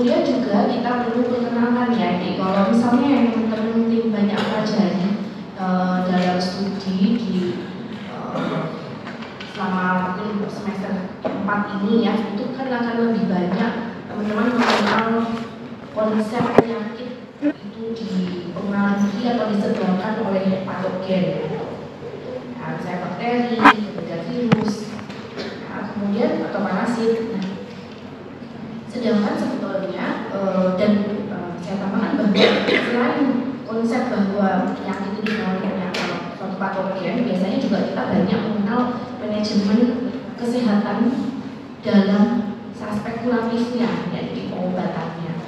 Kemudian juga kita perlu perkenalkan ya, kalau misalnya yang teman-teman banyak pelajari dalam studi di selama mungkin semester 4 ini ya, itu kan akan lebih banyak teman-teman mengenal konsep penyakit itu dipengaruhi atau disebabkan oleh patogen, nah, misalnya bakteri, kemudian virus, nah, kemudian atau parasit. Nah, sedangkan sebetulnya saya tambahkan bahwa selain konsep bahwa penyakit itu namanya suatu patogen, biasanya juga kita banyak mengenal manajemen kesehatan dalam aspek kuratifnya, yaitu pengobatannya.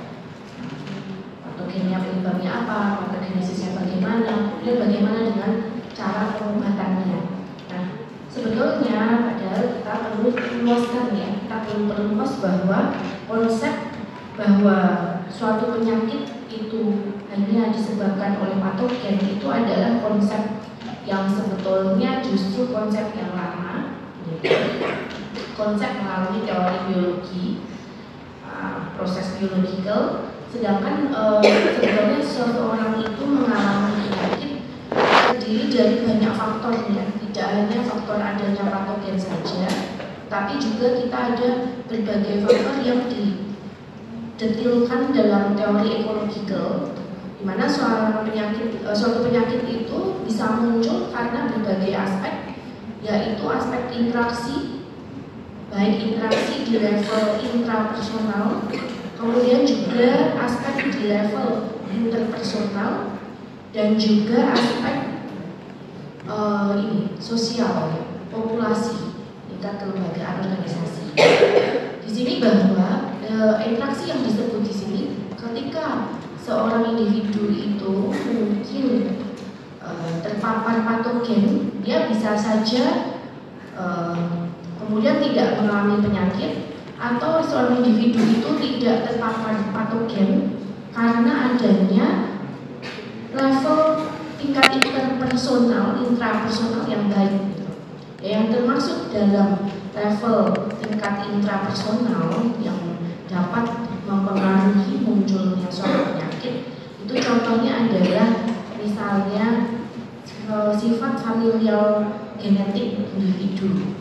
Patogennya penyebabnya apa, patogenesisnya bagaimana, kemudian bagaimana dengan cara pengobatannya. Nah, sebetulnya padahal kita perlu meluaskan ya, kita perlu perluas bahwa konsep bahwa suatu penyakit itu hanya disebabkan oleh patogen itu adalah konsep yang sebetulnya justru konsep yang lama, konsep melalui teori biologi, proses biologikal. Sedangkan sebetulnya seseorang itu mengalami penyakit terdiri dari banyak faktornya, tidak hanya faktor adanya patogen saja, tapi juga kita ada berbagai faktor yang didetilkan dalam teori ekologikal, di mana suatu penyakit itu bisa muncul karena berbagai aspek, yaitu aspek interaksi, baik interaksi di level intrapersonal, kemudian juga aspek di level interpersonal, dan juga aspek sosial, populasi, tingkat kelembagaan organisasi. Di sini bahwa interaksi yang disebut di sini, ketika seorang individu itu mungkin terpapar patogen, dia bisa saja kemudian tidak mengalami penyakit, atau seorang individu itu tidak terpapar patogen karena adanya level tingkat interpersonal, intrapersonal yang baik. Yang termasuk dalam level tingkat intrapersonal yang dapat mempengaruhi munculnya suatu penyakit, itu contohnya adalah misalnya sifat familial genetik individu.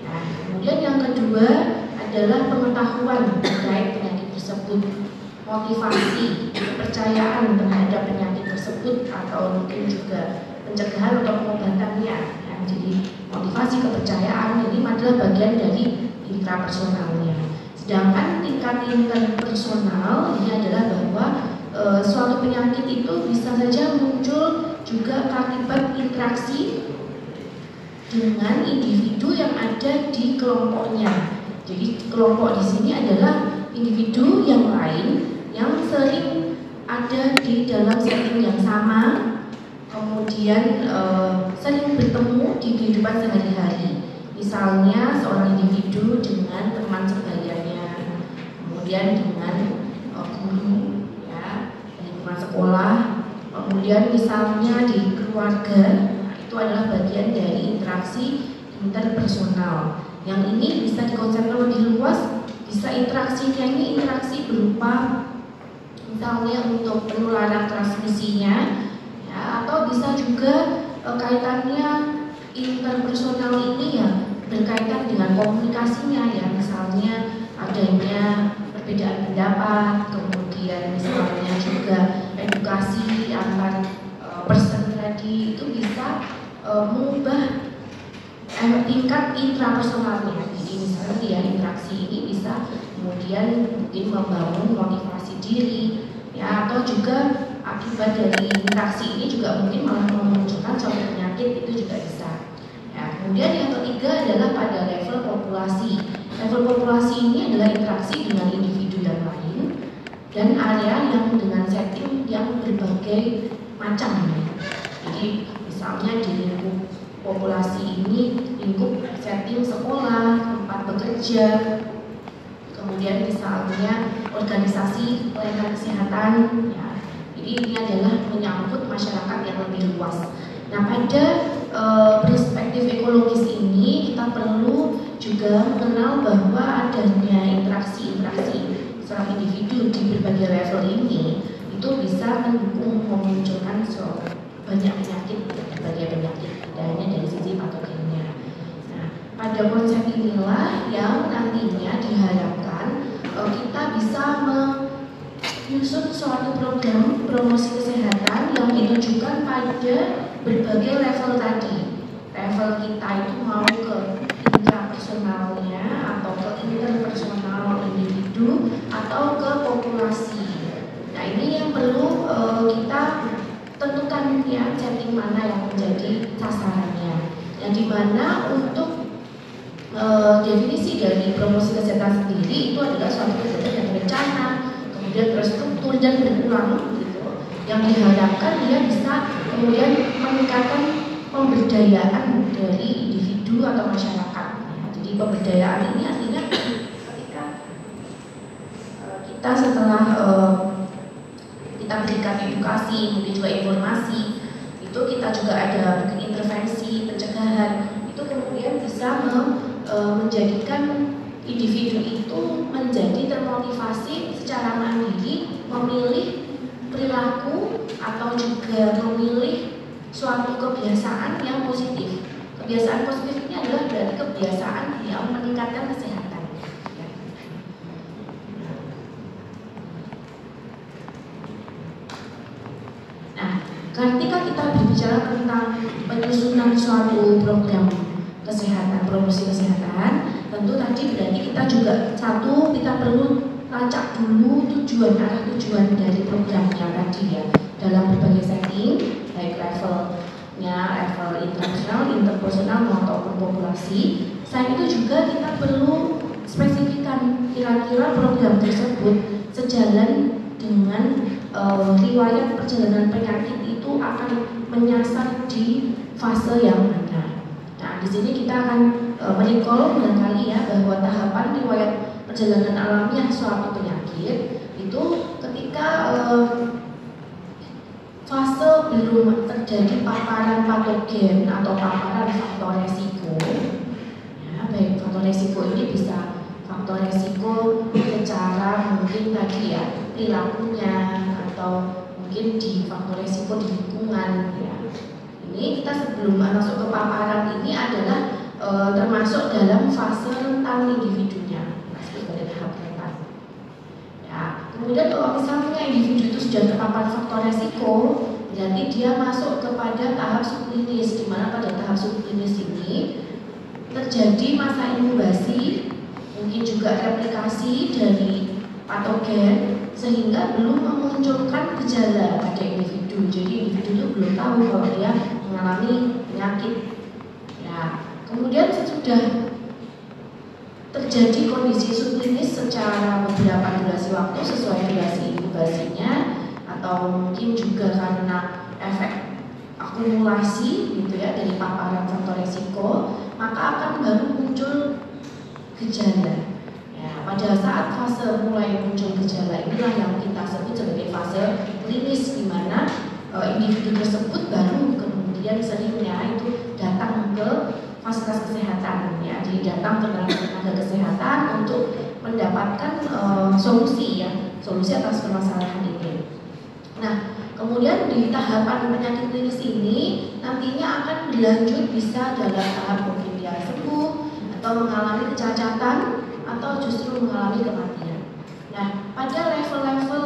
Nah, kemudian yang kedua adalah pengetahuan terkait penyakit tersebut, motivasi, kepercayaan terhadap penyakit tersebut, atau mungkin juga pencegahan atau pengobatannya. Ya, jadi motivasi, kepercayaan ini adalah bagian dari intrapersonalnya. Sedangkan tingkat interpersonal ini adalah bahwa suatu penyakit itu bisa saja muncul juga akibat interaksi dengan individu yang ada di kelompoknya. Jadi kelompok di sini adalah individu yang lain yang sering ada di dalam setting yang sama, kemudian sering bertemu di kehidupan sehari-hari. Misalnya seorang individu dengan teman sebayanya, kemudian dengan guru, ya, lingkungan sekolah, kemudian misalnya di keluarga, itu adalah bagian dari interaksi interpersonal. Yang ini bisa dikonsepkan lebih luas, bisa interaksinya ini interaksi berupa misalnya untuk penularan transmisinya, ya, atau bisa juga kaitannya interpersonal ini ya berkaitan dengan komunikasinya, ya, misalnya adanya perbedaan pendapat, kemudian misalnya juga edukasi antar person tadi itu bisa mengubah tingkat intrapersonalnya. Jadi misalnya ya interaksi ini bisa kemudian mungkin membangun motivasi diri, ya, atau juga akibat dari interaksi ini juga mungkin malah memunculkan suatu penyakit, itu juga bisa. Ya, kemudian yang ketiga adalah pada level populasi. Level populasi ini adalah interaksi dengan individu yang lain dan area yang dengan setting yang berbagai macam. Jadi misalnya di lingkup populasi ini lingkup setting sekolah, tempat bekerja, kemudian misalnya organisasi pelayanan kesehatan, ya. Jadi ini adalah menyangkut masyarakat yang lebih luas. Nah, pada perspektif ekologis ini kita perlu juga mengenal bahwa adanya interaksi seorang individu di bisa mendukung memunculkan banyak penyakit, berbagai penyakit, tidak hanya dari sisi patogennya. Nah, pada konsep inilah yang nantinya diharapkan kita bisa menyusun suatu program promosi kesehatan yang ditujukan pada berbagai level tadi. Level kita itu mau ke intrapersonalnya atau ke interpersonal individu atau ke populasi. Nah, ini yang perlu kita tentukan ya, setting mana yang menjadi sasarannya. Yang dimana untuk definisi dari promosi kesehatan sendiri itu adalah suatu kegiatan yang berencana, kemudian terstruktur dan berulang gitu, yang diharapkan dia bisa kemudian meningkatkan pemberdayaan dari individu atau masyarakat. Ya, jadi pemberdayaan ini artinya ketika kita setelah kita berikan edukasi, mungkin juga informasi, itu kita juga ada mungkin intervensi, pencegahan, itu kemudian bisa menjadikan individu itu menjadi termotivasi secara mandiri memilih perilaku atau juga memilih suatu kebiasaan yang positif. Kebiasaan positif ini adalah berarti kebiasaan yang meningkatkan kesehatan. Nah, ketika kita berbicara tentang penyusunan suatu program kesehatan, promosi kesehatan, tentu tadi berarti kita juga kita perlu lacak dulu arah tujuan dari programnya tadi ya, dalam berbagai setting, baik levelnya, level internasional, interpersonal maupun populasi. Selain itu juga kita perlu spesifikkan kira-kira program tersebut sejalan dengan riwayat perjalanan penyakit itu akan menyasar di fase yang mana. Nah, di sini kita akan merecall barangkali ya bahwa tahapan riwayat perjalanan alamiah suatu penyakit itu ketika fase belum terjadi paparan patogen atau paparan faktor resiko. Ya, baik faktor resiko ini bisa faktor resiko secara mungkin tadi ya perilakunya atau mungkin di faktor resiko di lingkungan ya. Ini kita sebelum masuk ke paparan ini adalah termasuk dalam fase rentan individunya, masih pada tahap rentan. Ya, kemudian kalau misalnya individu itu sudah terpapar faktor resiko, berarti dia masuk kepada tahap subklinis, di mana pada tahap subklinis ini terjadi masa inkubasi, mungkin juga replikasi dari patogen sehingga belum memunculkan gejala pada individu. Jadi individu itu belum tahu kalau dia mengalami penyakit. Ya, kemudian sesudah terjadi kondisi subklinis secara beberapa durasi waktu sesuai durasi inkubasinya atau mungkin juga karena efek akumulasi gitu ya dari paparan faktor resiko, maka akan baru muncul gejala. Ya, pada saat fase mulai muncul gejala inilah yang kita sebut sebagai fase klinis, di mana individu tersebut baru kemudian seringnya itu datang ke fasilitas kesehatan ya, jadi datang ke tenaga kesehatan untuk mendapatkan solusi atas permasalahan ini. Nah, kemudian di tahapan penyakit klinis ini nantinya akan berlanjut bisa dalam tahap mungkin dia sembuh atau mengalami kecacatan atau justru mengalami kematian. Nah, pada level-level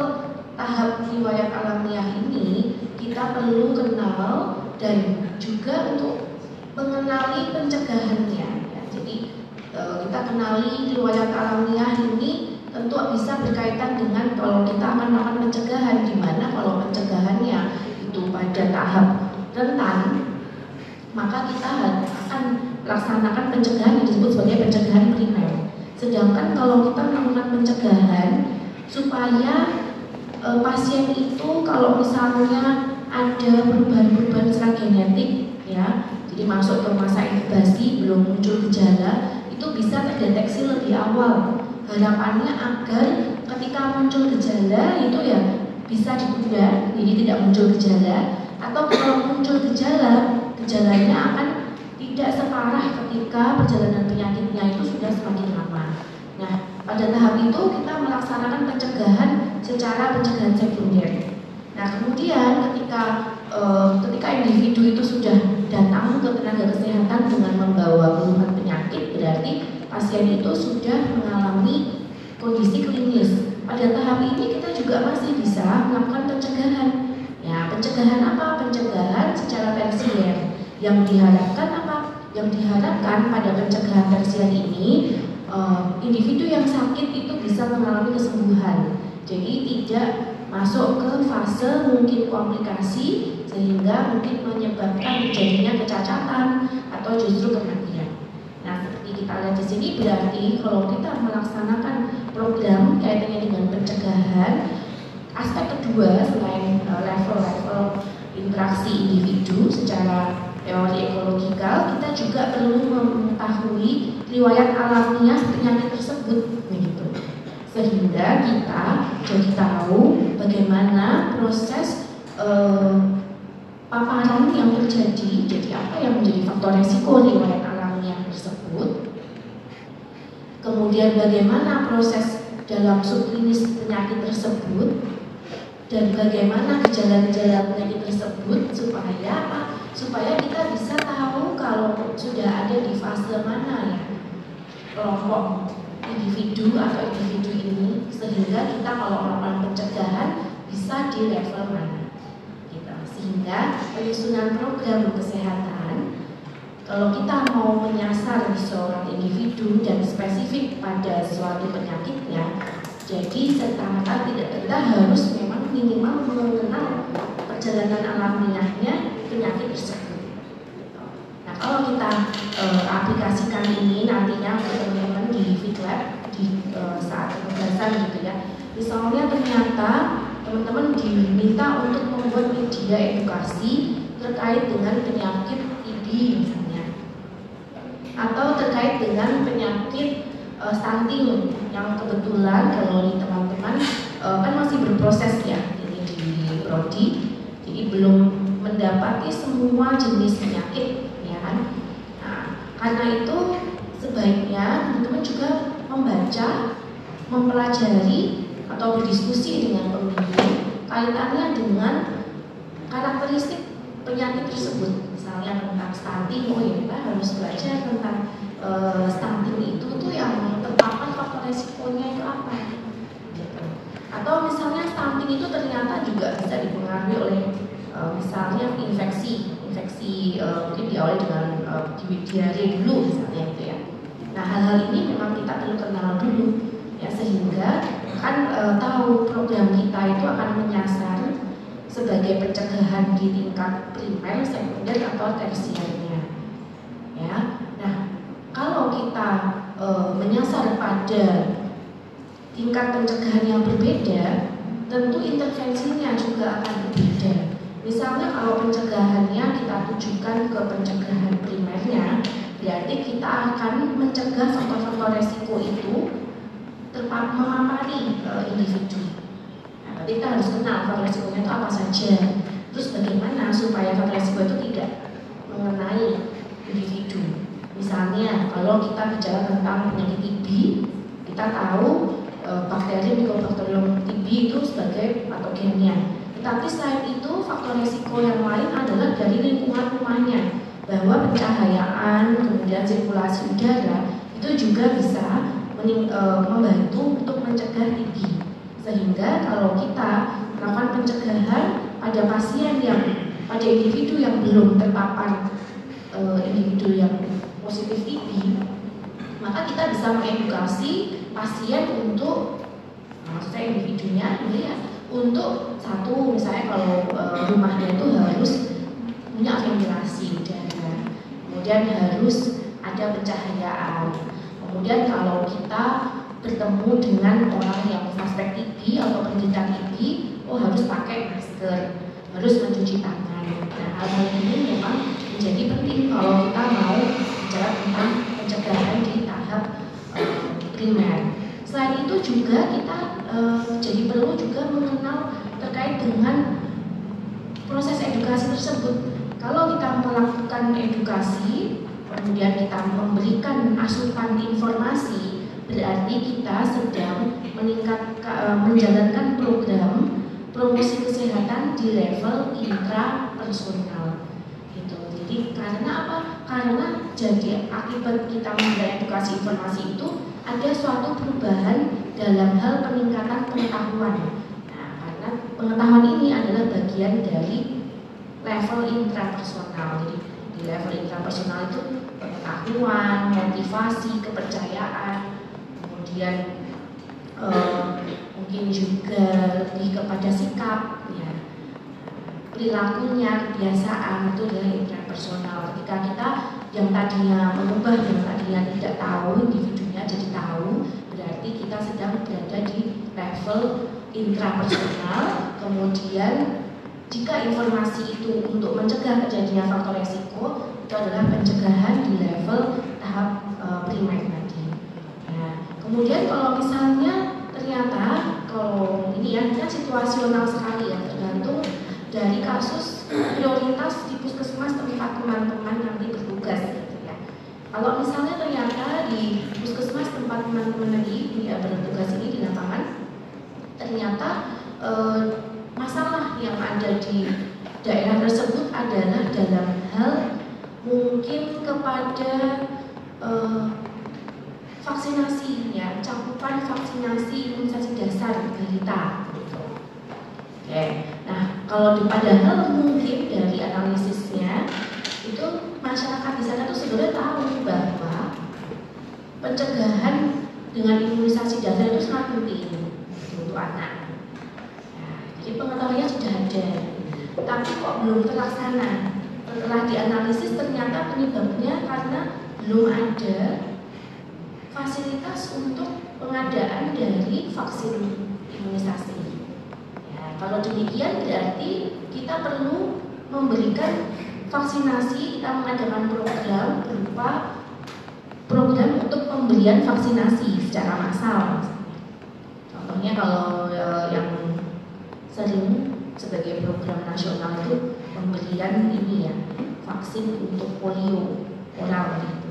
tahap riwayat alamiah ini kita perlu kenal dan juga untuk mengenali pencegahannya. Ya, jadi kita kenali riwayat alamiah ini tentu bisa berkaitan dengan kalau kita akan melakukan pencegahan, di mana kalau pencegahannya itu pada tahap rentan, maka kita akan melaksanakan pencegahan yang disebut sebagai pencegahan primer. Sedangkan kalau kita melakukan pencegahan supaya pasien itu kalau misalnya ada perubahan-perubahan secara genetik ya, jadi masuk ke masa inkubasi belum muncul gejala, itu bisa terdeteksi lebih awal. Harapannya agar ketika muncul gejala itu ya bisa ditunda, jadi tidak muncul gejala, atau kalau muncul gejalanya akan tidak separah ketika perjalanan penyakitnya itu sudah semakin lama. Nah, pada tahap itu kita melaksanakan pencegahan secara pencegahan sekunder. Nah kemudian ketika individu itu sudah datang ke tenaga kesehatan dengan membawa keluhan penyakit, berarti pasien itu sudah mengalami kondisi klinis. Pada tahap ini kita juga masih bisa melakukan pencegahan. Ya, pencegahan apa? Pencegahan secara tersier. Yang diharapkan apa? Yang diharapkan pada pencegahan tersier ini individu yang sakit itu bisa mengalami kesembuhan. Jadi tidak masuk ke fase mungkin komplikasi sehingga mungkin menyebabkan terjadinya kecacatan atau justru kematian. Nah, seperti kita lihat di sini berarti kalau kita melaksanakan program kaitannya dengan pencegahan, aspek kedua selain level-level interaksi individu secara teori ekologikal, kita juga perlu mengetahui riwayat alamiah penyakit tersebut, begitu. Sehingga kita jadi tahu bagaimana proses paparan yang terjadi, jadi apa yang menjadi faktor resiko riwayat alamiah tersebut. Kemudian bagaimana proses dalam subklinis penyakit tersebut dan bagaimana gejala-gejala penyakit tersebut supaya apa? Supaya kita bisa tahu kalau sudah ada di fase mana ya kelompok individu atau individu ini, sehingga kita kalau melakukan pencegahan bisa di level mana gitu. Sehingga penyusunan program kesehatan kalau kita mau menyasar di seorang individu dan spesifik pada suatu penyakitnya, jadi serta-merta kita harus memang minimal mengenal perjalanan alamiahnya penyakit tersebut. Nah, kalau kita aplikasikan ini nantinya ke teman-teman di FitLab di saat penugasan gitu ya. Misalnya ternyata teman-teman diminta untuk membuat media edukasi terkait dengan penyakit TB misalnya, atau terkait dengan penyakit stunting yang kebetulan kalau di teman-teman kan masih berproses ya ini di prodi, jadi belum mendapati semua jenis penyakit ya kan. Nah, karena itu sebaiknya teman-teman juga membaca, mempelajari atau berdiskusi dengan pembimbing kaitannya dengan karakteristik penyakit tersebut. Misalnya tentang stunting, oh ya kita harus belajar tentang stunting itu tuh yang terpapar faktor resikonya itu apa gitu. Atau misalnya stunting itu ternyata juga bisa dipengaruhi oleh misalnya infeksi mungkin diawali dengan diare dulu misalnya gitu ya. Nah hal-hal ini memang kita perlu kenal dulu ya, sehingga kan tahu program kita itu akan menyasar sebagai pencegahan di tingkat primer, sekunder atau tersiernya ya. Nah kalau kita menyasar pada tingkat pencegahan yang berbeda, tentu intervensinya juga akan berbeda. Misalnya kalau pencegahannya kita tujukan ke pencegahan primernya, berarti kita akan mencegah faktor-faktor resiko itu memapari individu. Nah, berarti kita harus kenal faktor resikonya itu apa saja. Terus bagaimana supaya faktor resiko itu tidak mengenai individu. Misalnya kalau kita bicara tentang penyakit TB, kita tahu bakteri Mycobacterium TB itu sebagai patogennya. Tetapi selain itu faktor risiko yang lain adalah dari lingkungan rumahnya, bahwa pencahayaan, kemudian sirkulasi udara itu juga bisa membantu untuk mencegah TB. Sehingga kalau kita melakukan pencegahan pada pasien yang pada individu yang belum terpapar individu yang positif TB, maka kita bisa mengedukasi pasien untuk maksudnya individunya ini ya, untuk satu misalnya kalau rumahnya itu harus punya ventilasi udara, kemudian harus ada pencahayaan, kemudian kalau kita bertemu dengan orang yang suspek TB atau penderita TB, oh harus pakai masker, harus mencuci tangan. Nah hal-hal ini memang menjadi penting kalau kita mau bicara tentang pencegahan di tahap primer. Selain itu juga kita jadi perlu juga mengenal terkait dengan proses edukasi tersebut. Kalau kita melakukan edukasi, kemudian kita memberikan asupan informasi, berarti kita sedang menjalankan program promosi kesehatan di level intrapersonal gitu. Jadi karena apa? Karena jadi akibat kita memberi edukasi informasi itu ada suatu perubahan dalam hal peningkatan pengetahuan. Nah, karena pengetahuan ini adalah bagian dari level intrapersonal. Jadi di level intrapersonal itu pengetahuan, motivasi, kepercayaan, kemudian mungkin juga lebih kepada sikap, ya, perilakunya, kebiasaan, itu adalah intrapersonal. Ketika kita yang tadinya mengubah, yang tadinya tidak tahu, individunya jadi tahu, berarti kita sedang berada di level intrapersonal. Kemudian jika informasi itu untuk mencegah terjadinya faktor resiko, itu adalah pencegahan di level tahap primer tadi. Nah, kemudian kalau misalnya ternyata kalau ini ya kan situasional sekali ya, tergantung dari kasus prioritas di puskesmas tempat teman-teman nanti bertugas gitu ya. Kalau misalnya ternyata di puskesmas tempat teman-teman nanti bertugas ini di lapangan, ternyata masalah yang ada di daerah tersebut adalah dalam hal mungkin kepada vaksinasi, ya, cakupan vaksinasi imunisasi dasar balita. Gitu. Oke, nah kalau padahal mungkin dari analisisnya itu masyarakat di sana tuh sebenarnya tahu bahwa pencegahan dengan imunisasi dasar itu sangat penting untuk anak. Jadi pengetahuannya sudah ada, tapi kok belum terlaksana. Setelah dianalisis ternyata penyebabnya karena belum ada fasilitas untuk pengadaan dari vaksin imunisasi. Ya, kalau demikian berarti kita perlu memberikan vaksinasi, kita mengadakan program berupa program untuk pemberian vaksinasi secara massal. Contohnya kalau yang sering sebagai program nasional itu pemberian ini ya, vaksin untuk polio oral gitu.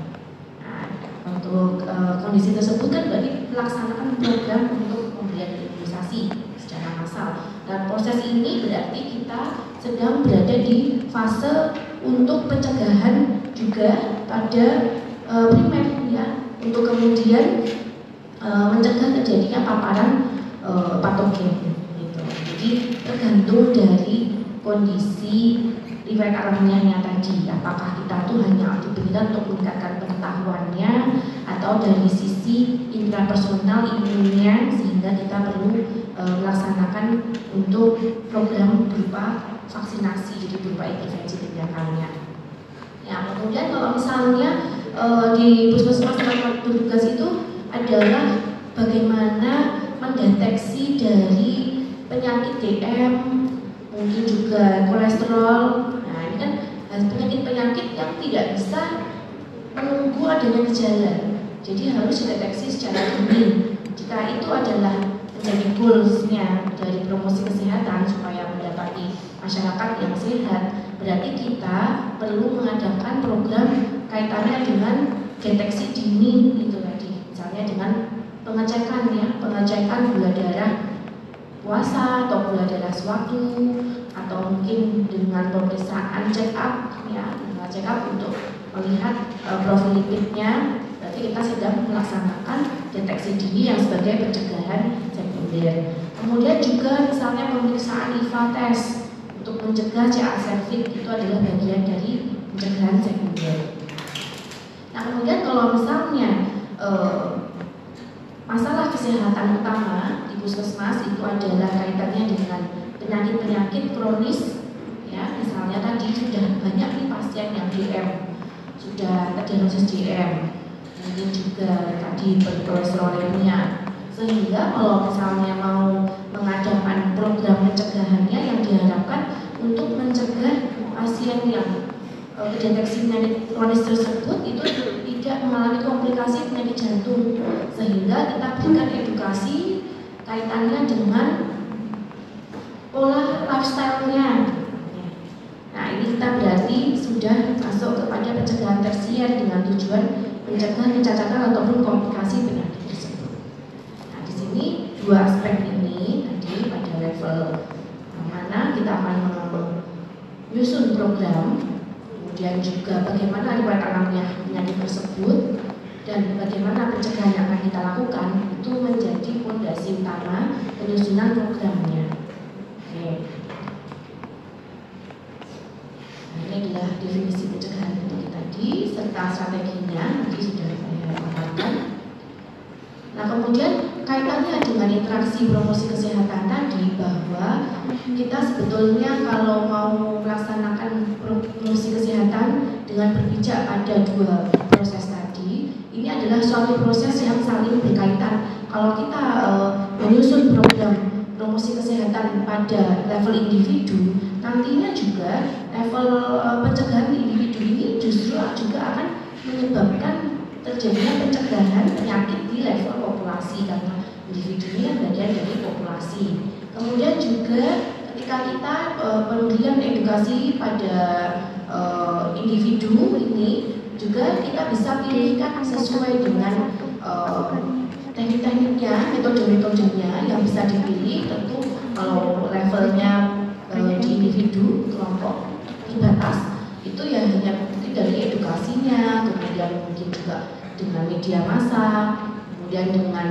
Nah, untuk kondisi tersebut kan berarti melaksanakan program untuk pemberian imunisasi secara massal. Dan proses ini berarti kita sedang berada di fase untuk pencegahan juga pada primer ya, untuk kemudian mencegah terjadinya paparan patogen. Jadi tergantung dari kondisi riwayat alamiahnya tadi, apakah kita tuh hanya diberikan untuk meningkatkan pengetahuannya atau dari sisi intrapersonal imunnya, sehingga kita perlu melaksanakan untuk program berupa vaksinasi, jadi berupa intervensi tindakannya. Ya, kemudian kalau misalnya di puskesmas tempat bertugas itu adalah bagaimana mendeteksi dari penyakit DM, mungkin juga kolesterol. Nah, ini kan penyakit-penyakit yang tidak bisa menunggu adanya gejala, jadi harus dideteksi secara dini. Jika itu adalah menjadi goalsnya dari promosi kesehatan supaya mendapati masyarakat yang sehat, berarti kita perlu mengadakan program kaitannya dengan deteksi dini itu tadi, misalnya dengan pengecekan ya, pengecekan gula darah puasa atau gula darah sewaktu, atau mungkin dengan pemeriksaan check up ya, check up untuk melihat profil lipidnya. Berarti kita sedang melaksanakan deteksi dini yang sebagai pencegahan sekunder. Kemudian juga misalnya pemeriksaan IVA test untuk mencegah CA cervix, itu adalah bagian dari pencegahan sekunder. Nah, kemudian kalau misalnya masalah kesehatan utama di puskesmas itu adalah kaitannya dengan penyakit-penyakit kronis ya, misalnya tadi sudah banyak nih pasien yang DM, sudah terdiagnosis DM, mungkin juga tadi berkolesterolemia, sehingga kalau misalnya mau mengadakan program pencegahannya yang diharapkan untuk mencegah pasien yang kedeteksi penyakit kronis tersebut itu tidak mengalami komplikasi penyakit jantung, sehingga kita berikan edukasi kaitannya dengan pola lifestyle-nya. Nah, ini kita berarti sudah masuk kepada pencegahan tersier dengan tujuan mencegah kecacatan ataupun komplikasi penyakit tersebut. Nah, di sini dua aspek ini tadi pada level kita akan menyusun program, kemudian juga bagaimana riwayat alamnya penyakit tersebut, dan bagaimana pencegahan yang akan kita lakukan itu menjadi fondasi utama penyusunan programnya. Oke. Nah, ini adalah definisi pencegahan itu tadi serta strateginya tadi sudah saya paparkan. Nah, kemudian kaitannya dengan interaksi promosi kesehatan tadi, bahwa kita sebetulnya kalau mau melaksanakan promosi kesehatan dengan berpijak pada dua proses tadi, ini adalah suatu proses yang saling berkaitan. Kalau kita menyusun program promosi kesehatan pada level individu, nantinya juga level pencegahan individu ini justru juga akan menyebabkan terjadinya pencegahan penyakit di level populasi, karena individu ini kan bagian dari populasi. Kemudian juga ketika kita pemberian edukasi pada individu ini, juga kita bisa pilihkan sesuai dengan teknik-tekniknya, metode-metodenya yang bisa dipilih. Tentu kalau levelnya di individu, kelompok terbatas, itu ya hanya mungkin dari edukasinya, kemudian mungkin juga dengan media massa, kemudian dengan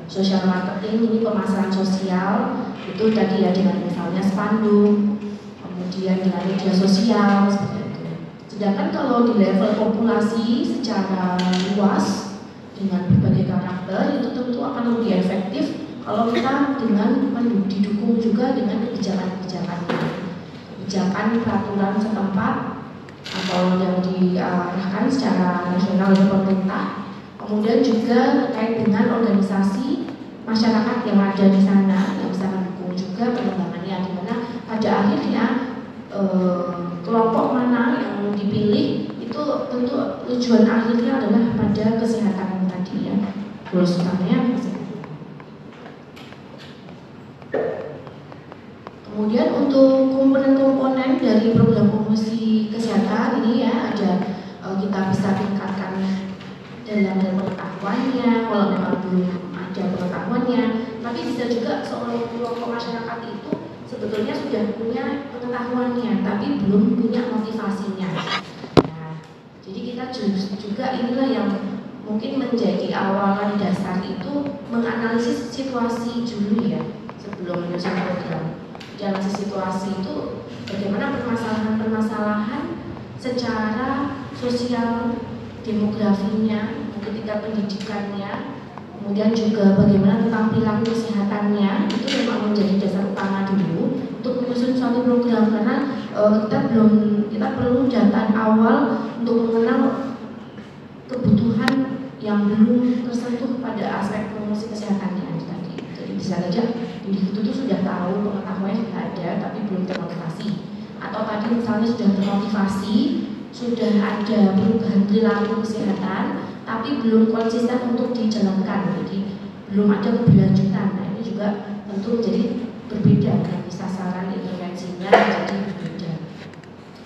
social marketing, ini pemasaran sosial, itu tadi ya dengan misalnya spanduk, kemudian dengan media sosial seperti itu. Sedangkan kalau di level populasi secara luas dengan berbagai karakter, itu tentu akan lebih efektif kalau kita dengan didukung juga dengan kebijakan-kebijakannya, kebijakan peraturan setempat atau yang diarahkan secara nasional oleh pemerintah, kemudian juga terkait dengan organisasi masyarakat yang ada di sana yang bisa mendukung juga pengembangannya, di mana pada akhirnya kelompok mana yang dipilih itu tentu tujuan akhirnya adalah pada kesehatan tadi ya, goals utamanya kesehatan. Kemudian untuk komponen-komponen dari program promosi kesehatan ini ya ada kita bisa tingkatkan dalam pengetahuannya, kalau memang belum ada pengetahuannya, tapi bisa juga seorang kelompok masyarakat itu sebetulnya sudah punya pengetahuannya, tapi belum punya motivasinya. Nah, jadi kita juga inilah yang mungkin menjadi awalan dasar itu menganalisis situasi dulu ya sebelum menyusun program. Dalam situasi itu bagaimana permasalahan-permasalahan secara sosial, demografinya, ketika pendidikannya, kemudian juga bagaimana tentang perilaku kesehatannya, itu memang menjadi dasar utama dulu untuk menyusun suatu program, karena kita perlu data awal untuk mengenal kebutuhan yang belum tersentuh pada aspek promosi kesehatannya tadi. Jadi bisa saja individu itu sudah tahu, pengetahuannya sudah ada, tapi belum termotivasi. Atau tadi misalnya sudah termotivasi, sudah ada perubahan perilaku kesehatan, tapi belum konsisten untuk dijalankan, jadi belum ada keberlanjutan. Nah, ini juga tentu menjadi berbeda, dan sasaran intervensinya menjadi berbeda.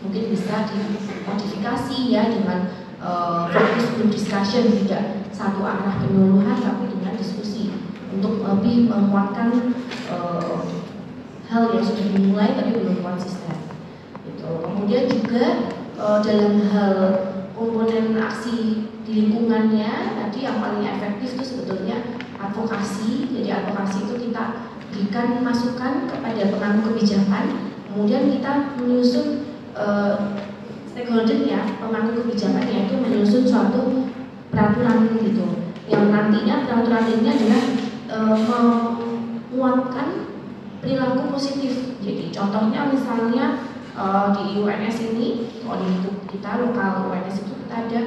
Mungkin bisa dimodifikasi ya dengan fokus group discussion, tidak satu arah penyuluhan, tapi dengan diskusi untuk lebih menguatkan hal yang sudah dimulai tapi belum konsisten. Gitu. Kemudian juga dalam hal komponen aksi di lingkungannya, tadi yang paling efektif itu sebetulnya advokasi. Jadi advokasi itu kita berikan masukan kepada pemangku kebijakan, kemudian kita menyusun stakeholdernya, pemangku kebijakan, yaitu menyusun suatu peraturan gitu, yang nantinya peraturan ini adalah menguatkan perilaku positif. Jadi contohnya misalnya di UNS ini, kalau di kita lokal UNS itu kita ada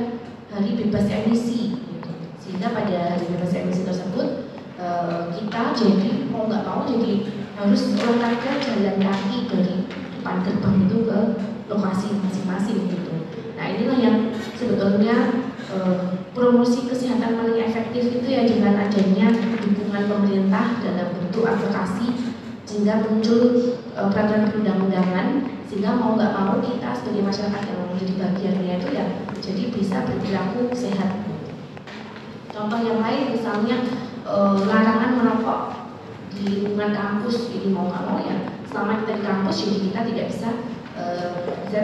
hari bebas emisi gitu. Sehingga pada hari bebas emisi tersebut kita jadi mau nggak mau jadi harus olahraga jalan kaki dari depan gerbang itu ke lokasi masing-masing gitu. Nah, inilah yang sebetulnya promosi kesehatan paling efektif itu ya, dengan adanya dukungan pemerintah dalam bentuk advokasi, sehingga muncul peraturan perundang-undangan, sehingga mau nggak mau kita sebagai masyarakat yang menjadi bagiannya itu ya jadi bisa berperilaku sehat. Contoh yang lain misalnya larangan merokok di lingkungan kampus, jadi mau nggak mau ya selama kita di kampus jadi kita tidak bisa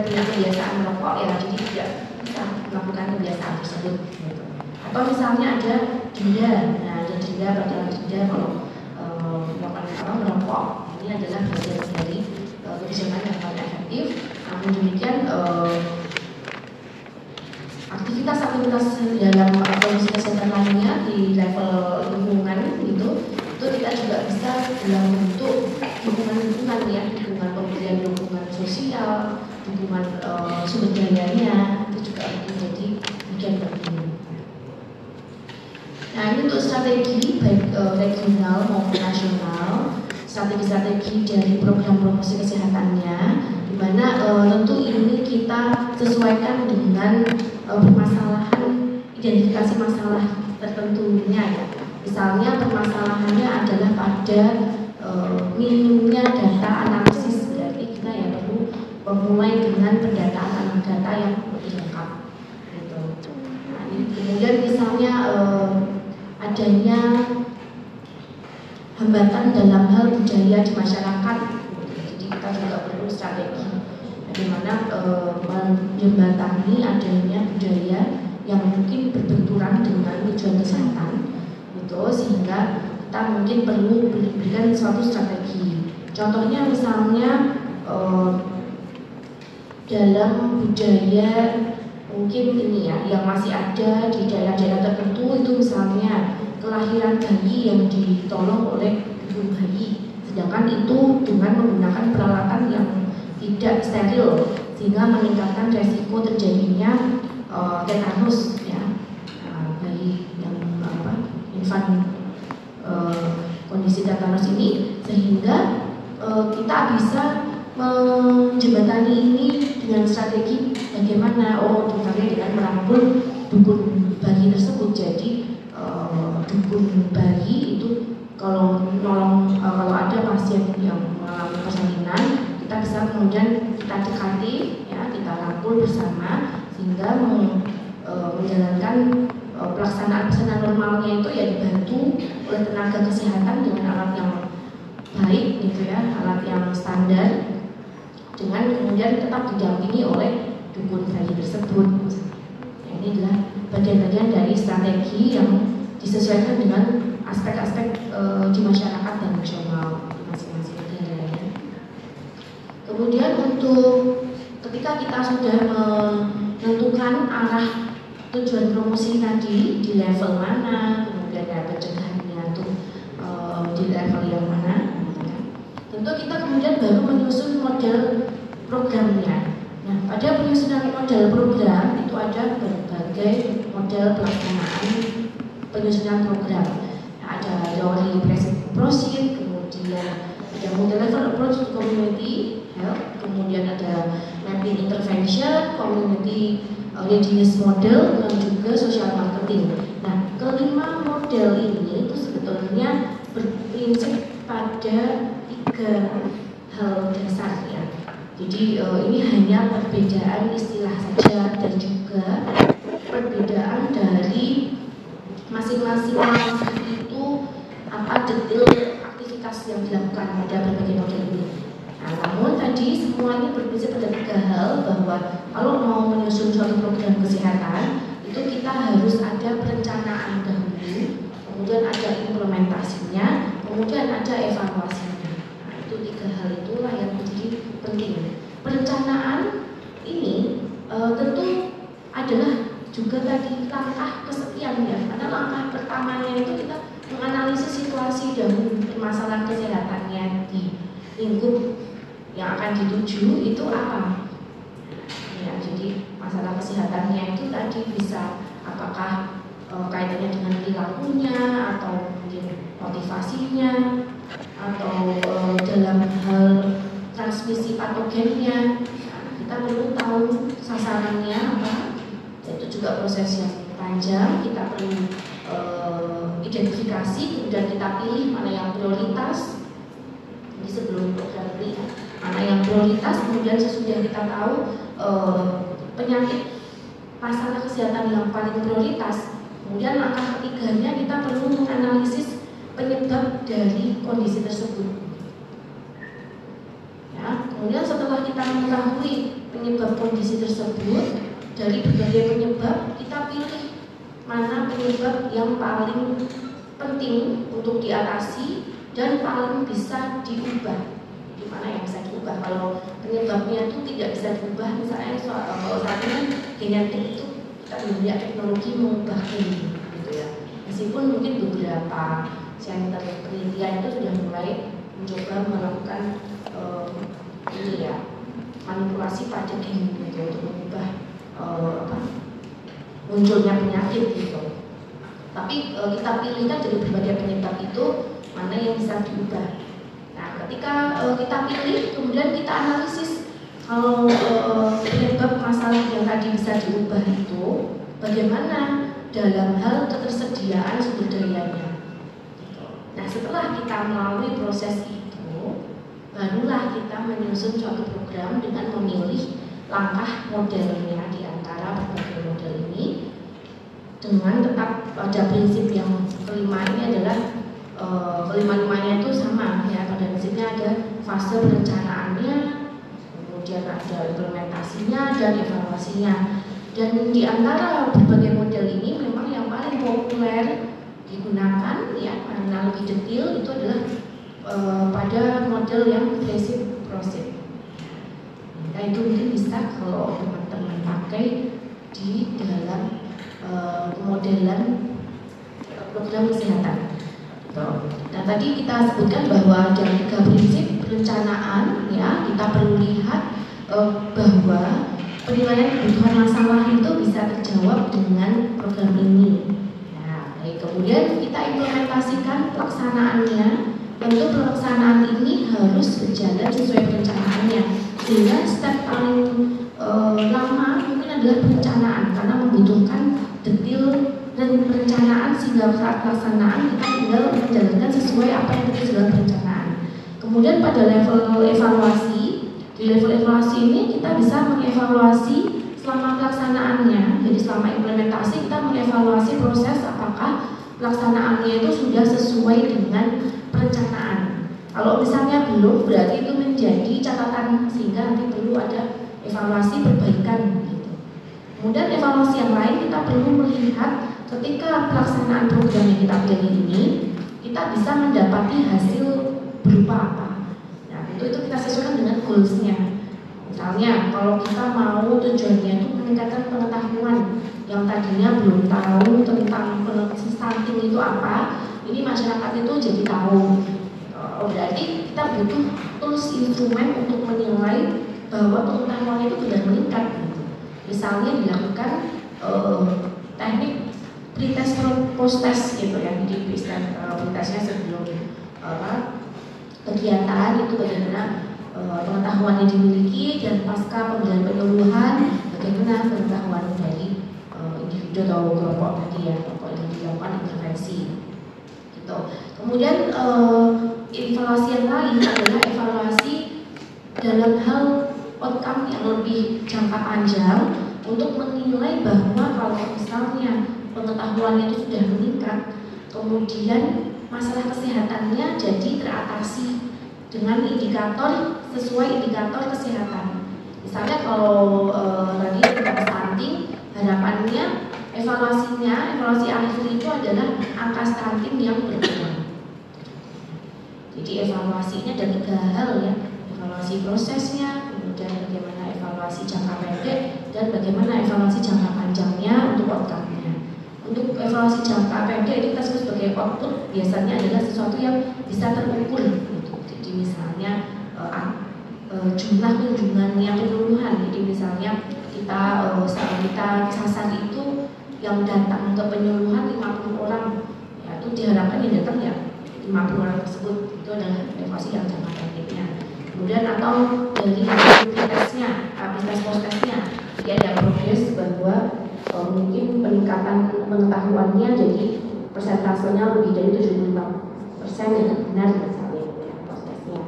punya kebiasaan merokok ya, jadi tidak bisa melakukan kebiasaan tersebut gitu. Atau misalnya ada denda, nah ada denda, peraturan denda kalau melakukan merokok, ini adalah bagian dari kebijakan yang paling efektif. Namun demikian aktivitas dalam kondisi kesehatan lainnya di level lingkungan itu kita juga bisa dalam bentuk dukungan ya, dukungan pemberian dukungan sosial, dukungan sumber dayanya itu juga menjadi bagian penting. Nah ini untuk strategi baik regional maupun nasional, strategi-strategi dari program promosi kesehatannya, di mana tentu ini kita sesuaikan dengan permasalahan, identifikasi masalah tertentunya ya. Misalnya permasalahannya adalah pada minimnya data analisis, berarti kita ya perlu memulai dengan pendataan data yang lebih lengkap. Gitu. Nah, kemudian misalnya adanya hambatan dalam hal budaya di masyarakat, jadi kita juga perlu strategi bagaimana menjembatani adanya budaya yang mungkin berbenturan dengan tujuan kesehatan. Sehingga kita mungkin perlu berikan suatu strategi. Contohnya misalnya dalam budaya mungkin ini ya yang masih ada di daerah-daerah tertentu itu misalnya kelahiran bayi yang ditolong oleh ibu bayi, sedangkan itu dengan menggunakan peralatan yang tidak steril sehingga meningkatkan resiko terjadinya tetanus ya, bayi yang infan kondisi tetanus ini, sehingga kita bisa menjembatani ini dengan strategi bagaimana misalnya dengan merangkul dukun bayi tersebut. Jadi dukun bayi itu kalau nolong kalau ada pasien yang mengalami persalinan, kita bisa kemudian kita dekati ya, kita rangkul bersama sehingga menjalankan pelaksanaan persalinan normalnya itu ya dibantu oleh tenaga kesehatan dengan alat yang baik gitu ya, alat yang standar, dengan kemudian tetap didampingi oleh dukun bayi tersebut. Ya, ini adalah bagian-bagian dari strategi yang disesuaikan dengan aspek-aspek di masyarakat dan nasional di masing-masing negara ya. Kemudian untuk ketika kita sudah menentukan arah tujuan promosi tadi di level mana, kemudian ada pencegahannya tuh di level yang mana, ya. Tentu kita kemudian baru menyusun model programnya. Nah, pada penyusunan model program itu ada berbagai model pelaksanaan penyusunan program. Nah, ada teori proceed, kemudian ada multi-level approach to community health, kemudian ada mapping intervention, community readiness model, dan juga social marketing. Nah, kelima model ini itu sebetulnya berprinsip pada 3 hal dasar ya. Jadi ini hanya perbedaan istilah saja dan juga perbedaan dari masing-masing itu apa detail aktivitas yang dilakukan pada berbagai model ini. Nah, namun tadi semuanya berprinsip pada 3 hal, bahwa kalau mau menyusun suatu program kesehatan itu kita harus ada perencanaan dahulu, kemudian ada implementasinya, kemudian ada evaluasinya. Nah, itu 3 hal itulah yang menjadi penting. Perencanaan ini tentu adalah juga tadi langkah kesekian ya, karena langkah pertamanya itu kita menganalisis situasi dahulu permasalahan kesehatannya di lingkup yang akan dituju itu apa ya. Jadi masalah kesehatannya itu tadi bisa apakah kaitannya dengan perilakunya, atau mungkin motivasinya, atau dalam hal transmisi patogennya. Nah, kita perlu tahu sasarannya apa. Itu juga proses yang panjang. Kita perlu identifikasi, kemudian kita pilih mana yang prioritas. Jadi sebelum program ini mana yang prioritas, kemudian sesudah kita tahu penyakit masalah kesehatan yang paling prioritas, kemudian langkah ketiganya kita perlu menganalisis penyebab dari kondisi tersebut. mengetahui penyebab kondisi tersebut, dari berbagai penyebab kita pilih mana penyebab yang paling penting untuk diatasi dan paling bisa diubah. Gimana yang bisa diubah? Kalau penyebabnya itu tidak bisa diubah, misalnya kalau saat ini genetik itu kita belum lihat teknologi mengubah ini, gitu ya. Meskipun mungkin beberapa center penelitian itu sudah mulai mencoba melakukan ini ya, manipulasi pada gen gitu untuk mengubah munculnya penyakit gitu. Tapi kita pilihkan dari berbagai penyebab itu mana yang bisa diubah. Nah, ketika kita pilih, kemudian kita analisis kalau penyebab masalah yang tadi bisa diubah itu bagaimana dalam hal ketersediaan sumber dayanya. Nah, setelah kita melalui proses itu, barulah kita menyusun suatu program dengan memilih langkah modelnya di antara berbagai model ini, dengan tetap pada prinsip yang kelima ini adalah kelima-limanya itu sama ya. Pada prinsipnya ada fase perencanaannya, kemudian ada implementasinya dan evaluasinya. Dan di antara berbagai model ini memang yang paling populer digunakan ya, karena lebih detail itu adalah pada model yang basic process. Nah, itu mungkin bisa kalau teman-teman pakai di dalam pemodelan program kesehatan. Nah, tadi kita sebutkan bahwa ada 3 prinsip perencanaan ya. Kita perlu lihat bahwa penilaian kebutuhan masalah itu bisa terjawab dengan program ini. Nah, kemudian kita implementasikan pelaksanaannya. Tentu pelaksanaan ini harus berjalan sesuai perencanaannya. Sehingga step paling lama mungkin adalah perencanaan, karena membutuhkan detail dan perencanaan, sehingga saat pelaksanaan kita tinggal menjalankan sesuai apa yang terjadi dalam perencanaan. Kemudian pada level evaluasi, di level evaluasi ini kita bisa mengevaluasi selama pelaksanaannya. Jadi selama implementasi kita mengevaluasi proses apakah pelaksanaannya itu sudah sesuai dengan perencanaan. Kalau misalnya belum, berarti itu menjadi catatan sehingga nanti perlu ada evaluasi perbaikan gitu. Kemudian evaluasi yang lain kita perlu melihat ketika pelaksanaan program yang kita pilih ini, kita bisa mendapati hasil berupa apa. Nah, itu kita sesuaikan dengan goals-nya. Misalnya kalau kita mau tujuannya itu meningkatkan pengetahuan yang tadinya belum tahu tentang stunting itu apa, ini masyarakat itu jadi tahu. Berarti kita butuh tools instrumen untuk menilai bahwa pengetahuan itu benar meningkat. Misalnya dilakukan teknik pretest post-test gitu ya. Jadi pretestnya sebelum kegiatan itu bagaimana pengetahuan yang dimiliki, dan pasca pemberian penyuluhan bagaimana pengetahuan dari individu atau kelompok tadi ya, kelompok yang dilakukan intervensi gitu. Kemudian evaluasi yang lain adalah evaluasi dalam hal outcome yang lebih jangka panjang untuk menilai bahwa kalau misalnya pengetahuan itu sudah meningkat, kemudian masalah kesehatannya jadi teratasi dengan indikator sesuai indikator kesehatan. Misalnya kalau tadi tentang stunting, harapannya evaluasi akhir itu adalah angka stunting yang berkurang. Jadi evaluasinya ada 3 hal ya, evaluasi prosesnya, kemudian bagaimana evaluasi jangka pendek, dan bagaimana evaluasi jangka panjangnya untuk outcome-nya. Untuk evaluasi jangka pendek itu kita sebut sebagai output, biasanya adalah sesuatu yang bisa terukur gitu. Jadi misalnya jumlah kunjungannya penyuluhan. Jadi misalnya kita sasar itu yang datang ke penyuluhan 50 orang, ya, itu diharapkan yang datang ya 50 orang tersebut. Itu adalah evaluasi yang jangka pendeknya. Kemudian atau dari tesnya, tes post-tesnya, jadi ada progres bahwa mungkin peningkatan pengetahuannya jadi persentasenya lebih dari 75% yang benar misalnya post-tesnya.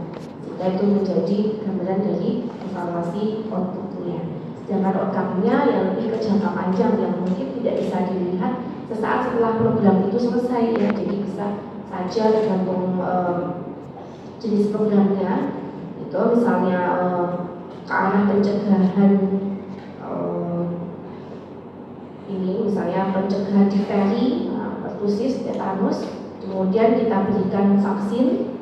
Sehingga itu menjadi gambaran dari evaluasi outputnya. Sedangkan outcome-nya yang lebih ke jangka panjang yang mungkin tidak bisa dilihat sesaat setelah program itu selesai ya. Jadi bisa saja tergantung jenis programnya. Itu misalnya ke arah pencegahan ini, misalnya pencegahan difteri, pertusis, tetanus, kemudian kita berikan vaksin.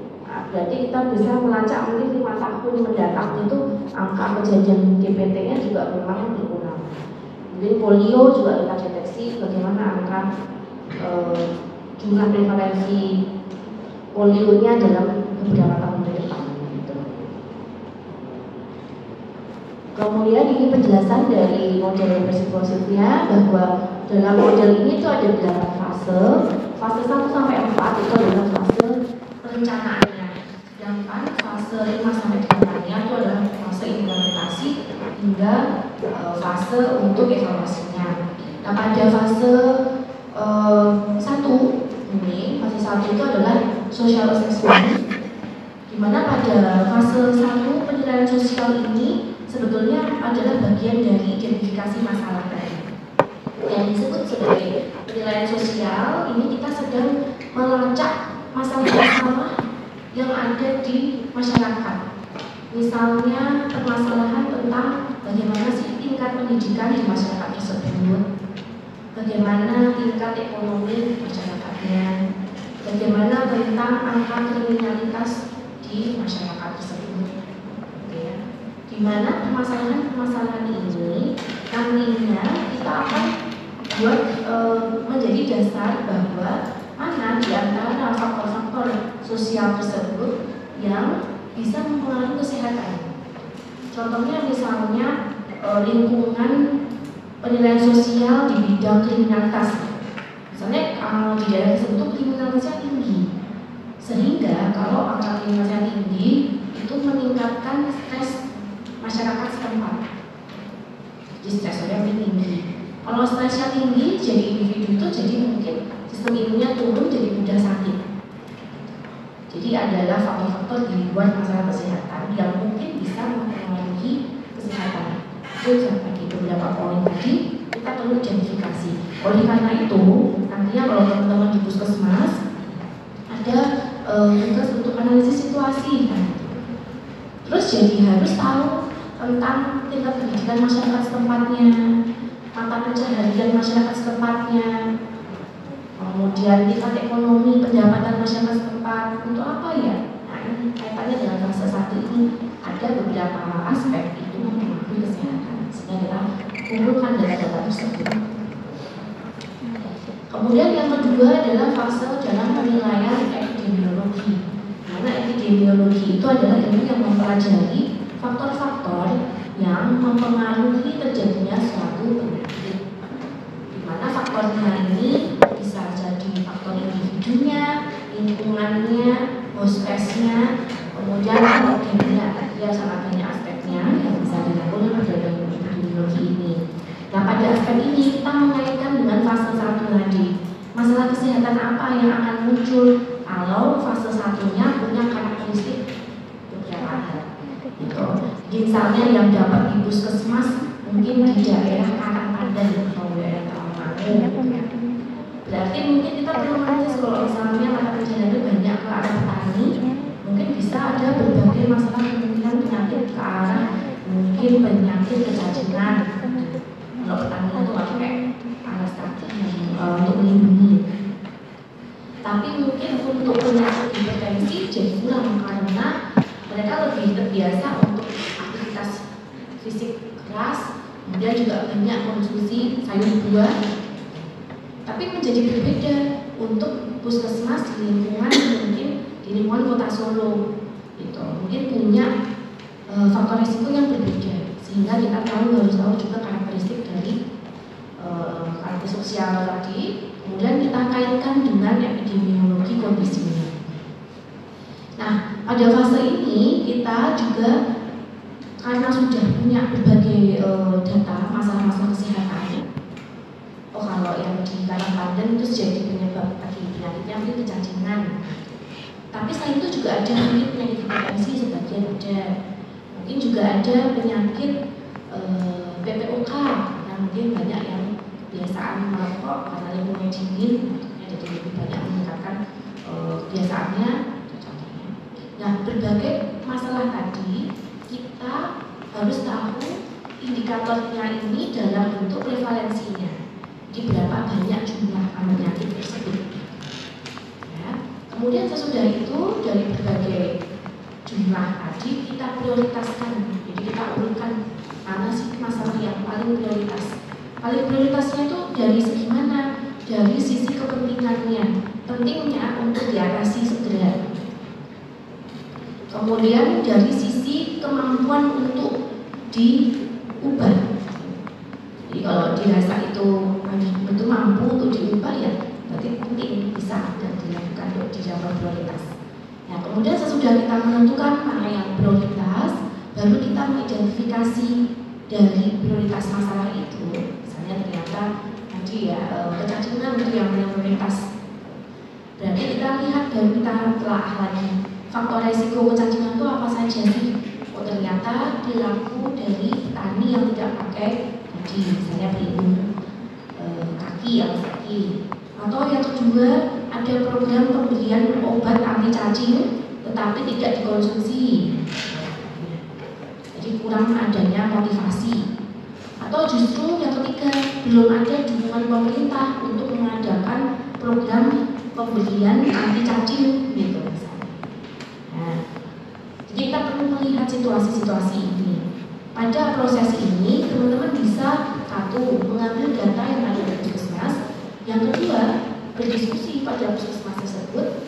Berarti kita bisa melacak mungkin 5 tahun mendatang itu angka kejadian DPT-nya juga memang berkurang. Mungkin polio juga kita deteksi bagaimana angka jumlah prevalensi polionya dalam beberapa tahun ke depan. Gitu. Kemudian ini penjelasan dari model resiprositnya bahwa dalam model ini itu ada 8 fase. Fase 1 sampai 4 itu adalah fase perencanaannya. Sedangkan fase 5 sampai 8-nya itu adalah fase implementasi hingga fase untuk evaluasinya. Nah, pada fase 1 ini, fase 1 itu adalah social assessment, di mana pada fase 1 penilaian sosial ini sebetulnya adalah bagian dari identifikasi masalah tadi. Yang disebut sebagai penilaian sosial ini kita sedang melacak masalah-masalah yang ada di masyarakat. Misalnya permasalahan tentang bagaimana sih tingkat pendidikan di masyarakat tersebut, bagaimana tingkat ekonomi masyarakatnya, bagaimana tentang angka kriminalitas di masyarakat tersebut. Oke. Di mana permasalahan-permasalahan ini nantinya kita akan buat menjadi dasar bahwa mana di antara faktor-faktor sosial tersebut yang bisa mempengaruhi kesehatan. Contohnya misalnya lingkungan penilaian sosial di bidang kriminalitas. Misalnya di daerah tersebut kriminalitasnya tinggi, sehingga kalau angka kriminalitasnya tinggi itu meningkatkan stres masyarakat setempat. Jadi stresnya tinggi. Kalau stresnya tinggi, jadi individu itu jadi mungkin sistem imunnya turun, jadi mudah sakit. Jadi adalah faktor-faktor di luar masalah kesehatan yang mungkin bisa mempengaruhi kesehatan. Itu seperti beberapa poin tadi kita perlu identifikasi. Oleh karena itu, nantinya kalau teman-teman di puskesmas ada tugas untuk analisis situasi kan. Terus jadi harus tahu tentang tingkat pendidikan masyarakat setempatnya, mata pencaharian masyarakat setempatnya, kemudian tingkat ekonomi pendapatan masyarakat setempat. Untuk apa ya? Nah, ini kaitannya dengan fase 1 ini ada beberapa aspek itu mempengaruhi kesehatan. Sehingga kita kumpulkan data-data tersebut. Kemudian yang kedua adalah fase dalam penilaian epidemiologi. Karena epidemiologi itu adalah ilmu yang mempelajari faktor-faktor yang mempengaruhi terjadinya suatu penyakit. Di mana faktornya ini bisa jadi faktor individunya, lingkungannya, hospesnya, kemudian patogennya. Ya, sangat banyak aspeknya yang bisa dilakukan pada epidemiologi ini. Nah, pada aspek ini kita mengaitkan dengan fase 1 tadi. Masalah kesehatan apa yang akan muncul kalau fase 1-nya punya karakteristik beberapa hal. Gitu. Misalnya yang dapat di puskesmas mungkin di daerah Karangpadan atau daerah Tawangmangu. Berarti mungkin kita perlu menganalisis kalau misalnya mata pencaharian banyak ke arah petani, mungkin bisa ada berbagai masalah kemungkinan penyakit ke arah mungkin penyakit kecacingan. Kalau petani itu pakai alas kaki untuk melindungi. Tapi mungkin untuk penyakit hipertensi jadi kurang karena mereka lebih terbiasa untuk aktivitas fisik keras, kemudian juga banyak konsumsi sayur buah. Tapi menjadi berbeda untuk puskesmas di lingkungan mungkin di lingkungan kota Solo, gitu. Mungkin punya faktor risiko yang berbeda, sehingga kita harus tahu juga karakteristik dari karakter sosial tadi. Kemudian kita kaitkan dengan epidemiologi kondisinya. Nah, pada fase ini kita juga karena sudah punya berbagai data masalah-masalah kesehatan. Oh, kalau yang di Karangpadan itu jadi penyebab tadi penyakitnya mungkin kecacingan. Tapi selain itu juga ada mungkin penyakit hipertensi sebagian ada. Mungkin juga ada penyakit PPOK. Nah, mungkin banyak yang kebiasaan merokok karena lingkungan dingin, jadi lebih banyak meningkatkan kebiasaannya. Nah, berbagai masalah tadi kita harus tahu indikatornya ini dalam bentuk prevalensinya, di berapa banyak jumlah penyakit tersebut. Ya. Kemudian sesudah itu dari berbagai jumlah tadi kita prioritaskan, jadi kita urutkan mana sih masalah yang paling prioritas. Paling prioritasnya itu dari segi mana? Dari sisi kepentingannya, pentingnya untuk diatasi segera. Kemudian dari sisi kemampuan untuk diubah. Jadi kalau dirasa itu betul mampu untuk diubah, ya berarti penting bisa dan dilakukan untuk dijawab prioritas. Nah, kemudian sesudah kita menentukan mana yang prioritas, baru kita mengidentifikasi dari prioritas masalah itu. Misalnya ternyata tadi ya kecacingan itu yang prioritas. Berarti kita lihat dan kita telah lagi faktor resiko kecacingan itu apa saja sih? Oh, ternyata perilaku dari petani yang tidak pakai tadi, misalnya pelindung kaki yang sakit. Atau yang kedua, ada program pemberian obat anti cacing tetapi tidak dikonsumsi. Jadi kurang adanya motivasi. Atau justru yang ketiga, belum ada dukungan pemerintah untuk mengadakan program pemberian anti cacing gitu. Nah, jadi kita perlu melihat situasi-situasi ini. Pada proses ini, teman-teman bisa satu, mengambil data yang ada di puskesmas. Yang kedua, berdiskusi pada puskesmas tersebut.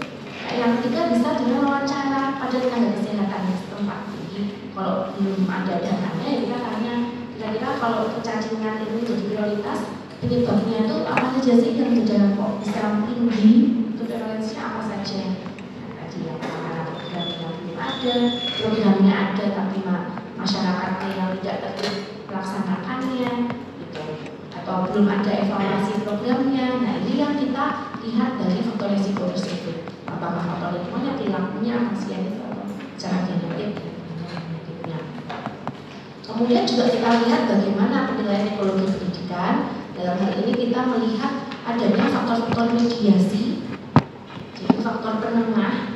Yang ketiga, bisa dengan wawancara pada tenaga kesehatan setempat. Jadi kalau belum ada datanya, ya kita tanya kira-kira kalau kecacingan ini jadi prioritas, penyebabnya itu apa saja sih yang gejala kok bisa tinggi, itu prevalensinya apa saja? Nah, tadi ya, karena programnya belum ada, programnya ada tapi masyarakatnya yang tidak terus melaksanakannya, gitu. Atau belum ada evaluasi programnya. Nah, ini yang kita lihat dari faktor risiko tersebut. Apakah faktor lingkungannya, perilakunya, masih itu atau secara genetik. Kemudian juga kita lihat bagaimana penilaian ekologi pendidikan. Dalam hal ini kita melihat adanya faktor-faktor mediasi, jadi faktor penengah.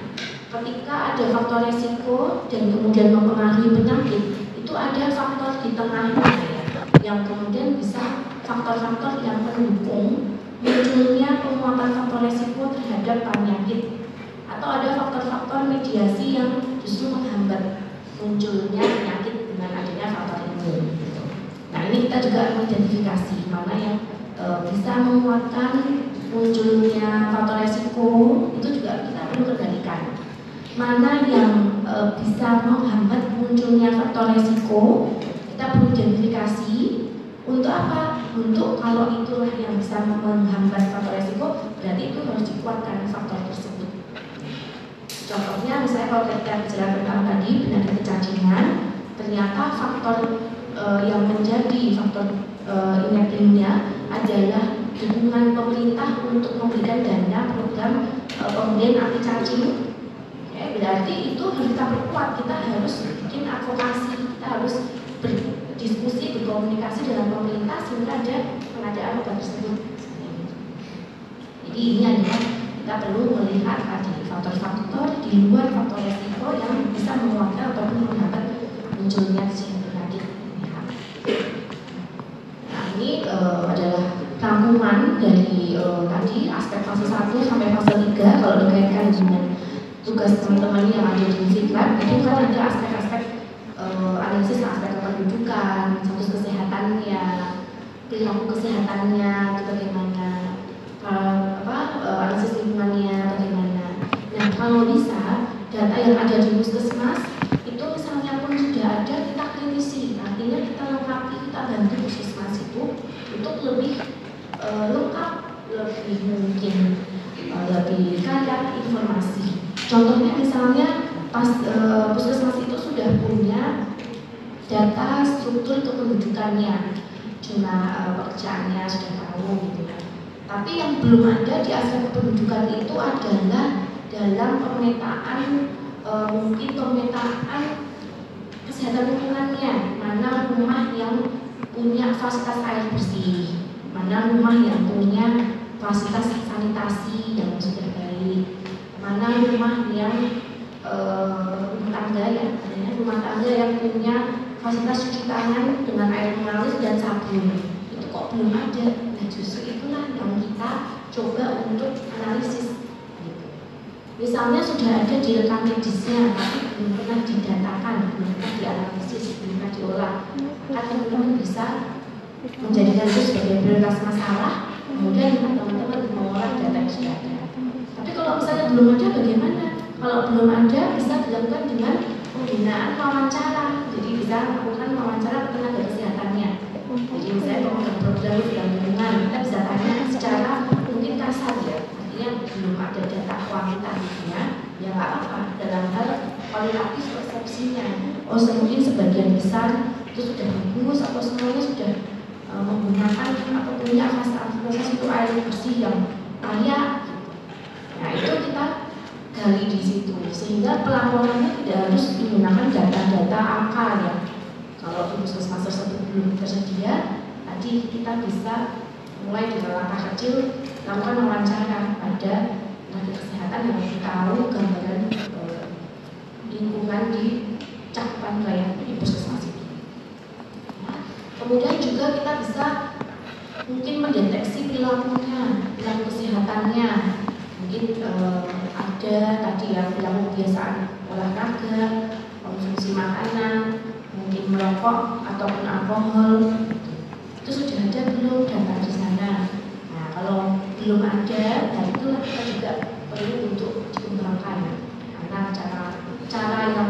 Ketika ada faktor resiko dan kemudian mempengaruhi penyakit, itu ada faktor di tengahnya yang kemudian bisa faktor-faktor yang mendukung munculnya penguatan faktor resiko terhadap penyakit, atau ada faktor-faktor mediasi yang justru menghambat munculnya penyakit dengan adanya faktor itu. Nah, ini kita juga mengidentifikasi mana yang bisa menguatkan munculnya faktor resiko, itu juga kita perlu kendalikan. Mana yang bisa menghambat munculnya faktor resiko, kita perlu identifikasi. Untuk apa? Untuk kalau itulah yang bisa menghambat faktor resiko, berarti itu harus dikuatkan faktor tersebut. Contohnya misalnya kalau kita bicara tentang tadi penyakit kecacingan, ternyata faktor yang menjadi faktor enabling-nya adalah dukungan pemerintah untuk memberikan dana program pemberian anti cacing. Berarti itu harus kita perkuat, kita harus bikin advokasi, kita harus berdiskusi, berkomunikasi dengan pemerintah sehingga ada pengadaan obat tersebut. Jadi ini adalah kita perlu melihat tadi faktor-faktor di luar faktor resiko yang bisa menguatkan ataupun menghambat munculnya penyakit. Nah, ini adalah rangkuman dari tadi aspek fase 1 sampai fase 3. Kalau dikaitkan dengan tugas teman-teman yang ada di Ziklat, itu kan ada aspek-aspek analisis aspek kependudukan, status kesehatannya, perilaku kesehatannya, itu bagaimana, analisis lingkungannya bagaimana. Nah, kalau bisa data yang ada di puskesmas itu misalnya pun sudah ada, kita kritisi, artinya kita lengkapi, kita bantu puskesmas itu untuk lebih lengkap, lebih mungkin lebih kaya informasi. Contohnya misalnya pas puskesmas itu sudah punya data struktur kependudukannya, jumlah pekerjaannya sudah tahu gitu kan. Tapi yang belum ada di aspek kependudukan itu adalah dalam pemetaan, mungkin pemetaan kesehatan lingkungannya, mana rumah yang punya fasilitas air bersih, mana rumah yang punya fasilitas sanitasi yang sudah baik, mana rumah yang rumah tangga ya, rumah tangga yang punya fasilitas cuci tangan dengan air mengalir dan sabun. Itu kok belum ada. Nah justru itulah yang kita coba untuk analisis. Misalnya sudah ada di rekam medisnya, tapi belum pernah didatakan, belum pernah dianalisis, belum pernah diolah. Maka teman-teman bisa menjadikan itu sebagai prioritas masalah, kemudian teman-teman mengolah data yang sudah ada. Tapi kalau misalnya belum ada bagaimana? Kalau belum ada bisa dilakukan dengan pembinaan wawancara. Jadi bisa melakukan wawancara ke tenaga kesehatannya. Jadi misalnya program lingkungan, kita bisa tanya secara mungkin kasar ya. Belum ada data kualitatifnya, ya nggak apa-apa. Dalam hal kualitatif persepsinya, mungkin sebagian besar itu sudah bagus atau semuanya sudah menggunakan atau punya fasilitas itu air bersih yang layak. Nah itu kita gali di situ, sehingga pelaporannya tidak harus menggunakan data-data angka ya. Kalau di puskesmas tersebut belum tersedia, tadi kita bisa mulai dengan langkah kecil, lakukan wawancara pada tenaga kesehatan yang tahu gambaran lingkungan di cakupan wilayah di puskesmas itu. Nah, kemudian juga kita bisa mungkin mendeteksi perilakunya, perilaku kesehatannya. Mungkin ada tadi yang perilaku kebiasaan olahraga, konsumsi makanan, mungkin merokok ataupun alkohol. Itu sudah ada belum data di sana? Nah, kalau belum ada, dan itulah kita juga perlu untuk dikembangkan. Karena cara yang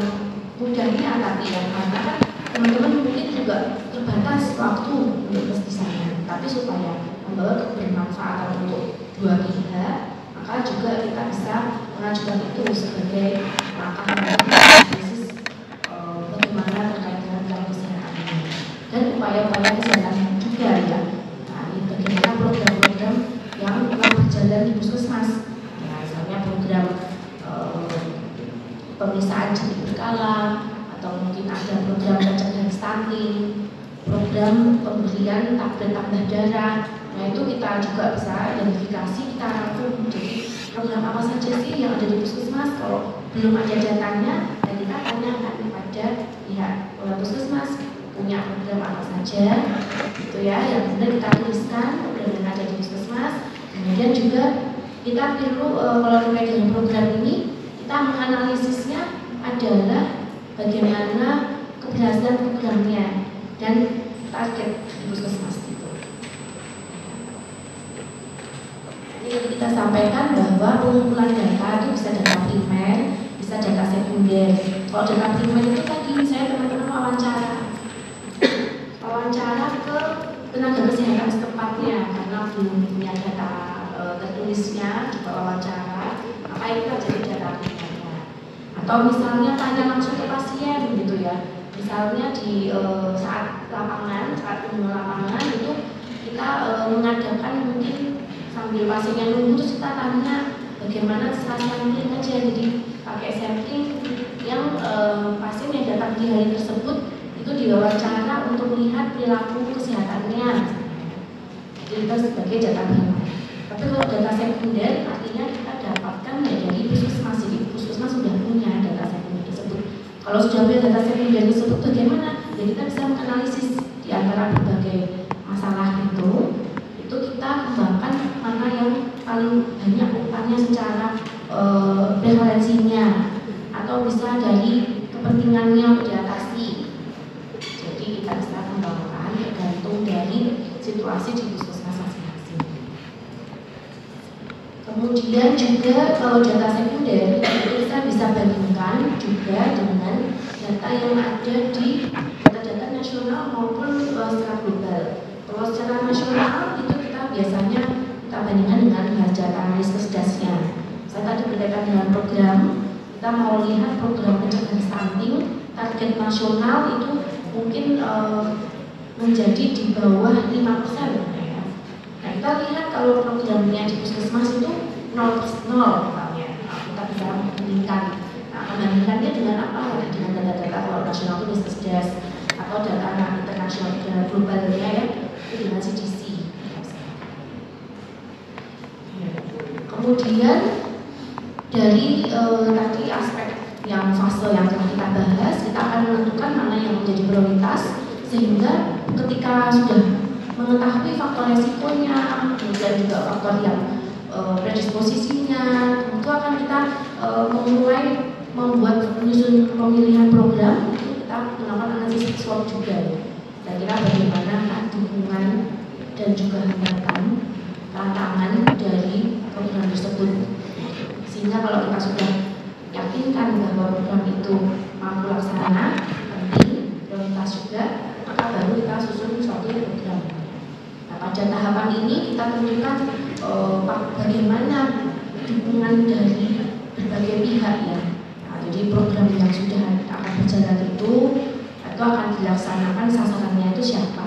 mudahnya tadi ya, karena kan teman-teman mungkin juga terbatas waktu untuk di sana. Tapi supaya membawa kebermanfaatan untuk dua pihak, maka juga kita bisa mengajukan itu sebagai langkah analisis bagaimana terkait dengan kesehatan ini dan upaya-upaya kesehatan juga ya. Nah, ini bagaimana program-program yang telah berjalan di puskesmas. Nah, misalnya program pemeriksaan genetik berkala, atau mungkin ada program pencegahan stunting, program pemberian tablet tambah darah. Nah itu kita juga bisa identifikasi, kita rangkum. Jadi program apa saja sih yang ada di puskesmas? Kalau belum ada datanya, dan kita tanyakan kepada pihak puskesmas punya program apa saja, gitu ya. Yang kemudian kita tuliskan program yang ada di puskesmas. Kemudian juga kita perlu kalau terkait dengan program ini, kita menganalisisnya adalah bagaimana keberhasilan programnya dan target di puskesmas itu. Jadi kita sampaikan bahwa pengumpulan data itu bisa data primer, bisa data sekunder. Kalau data primer itu tadi saya teman-teman wawancara ke tenaga kesehatan setempatnya karena belum punya data tertulisnya, juga wawancara, maka itu jadi data primernya. Atau misalnya tanya langsung ke pasien gitu ya. Misalnya di saat kunjungan lapangan itu kita mengadakan mungkin sambil pasiennya nunggu terus kita tanya bagaimana setelah sampling aja. Jadi pakai sampling yang pasien yang datang di hari tersebut itu diwawancara untuk melihat perilaku kesehatannya. Jadi kita sebagai data primer. Tapi kalau data sekunder artinya kita dapatkan dari puskesmas. Jadi puskesmas sudah punya data sekunder tersebut. Kalau sudah punya data sekunder tersebut bagaimana? Ya kita bisa menganalisis di antara berbagai masalah itu kita kembangkan mana yang paling banyak ukurannya secara prevalensinya atau bisa dari kepentingannya untuk diatasi. Jadi kita bisa kembangkan tergantung dari situasi di puskesmas masing-masing. Kemudian juga kalau data sekunder itu kita bisa bandingkan juga dengan data yang ada di data-data nasional maupun secara global. Kalau secara nasional itu kita biasanya kita bandingkan dengan data analis kesedasnya. Saya tadi berkaitan dengan program, kita mau lihat program pencegahan stunting, target nasional itu mungkin menjadi di bawah 5%. Ya. Nah kita lihat kalau programnya di puskesmas itu 0 misalnya, kita bisa membandingkan. Nah membandingkannya dengan apa? Dengan data-data kalau nasional itu kesedas atau data internasional dan globalnya ya. Dengan CDC. Kemudian dari tadi aspek yang fase yang telah kita bahas, kita akan menentukan mana yang menjadi prioritas, sehingga ketika sudah mengetahui faktor resikonya, kemudian juga faktor yang predisposisinya, itu akan kita memulai membuat menyusun pemilihan program. Itu kita melakukan analisis SWOT juga ya. Kira-kira bagaimana dukungan dan juga hambatan, tantangan dari program tersebut. Sehingga kalau kita sudah yakinkan bahwa program itu mampu laksana, penting, prioritas juga, maka baru kita susun suatu program. Nah, pada tahapan ini kita tentukan bagaimana dukungan dari berbagai pihak ya. Nah, jadi program yang sudah akan berjalan itu akan dilaksanakan, sasarannya itu siapa?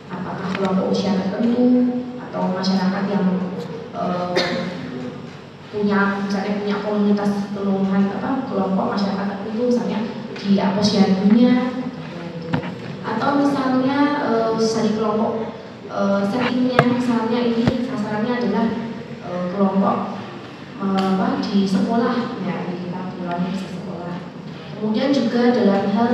Apakah kelompok usia tertentu atau masyarakat yang punya komunitas penuhan kelompok masyarakat tertentu, misalnya di posyandunya, atau misalnya dari kelompok settingnya, misalnya ini sasarannya adalah kelompok di sekolah ya, kita bilang di sekolah. Kemudian juga dalam hal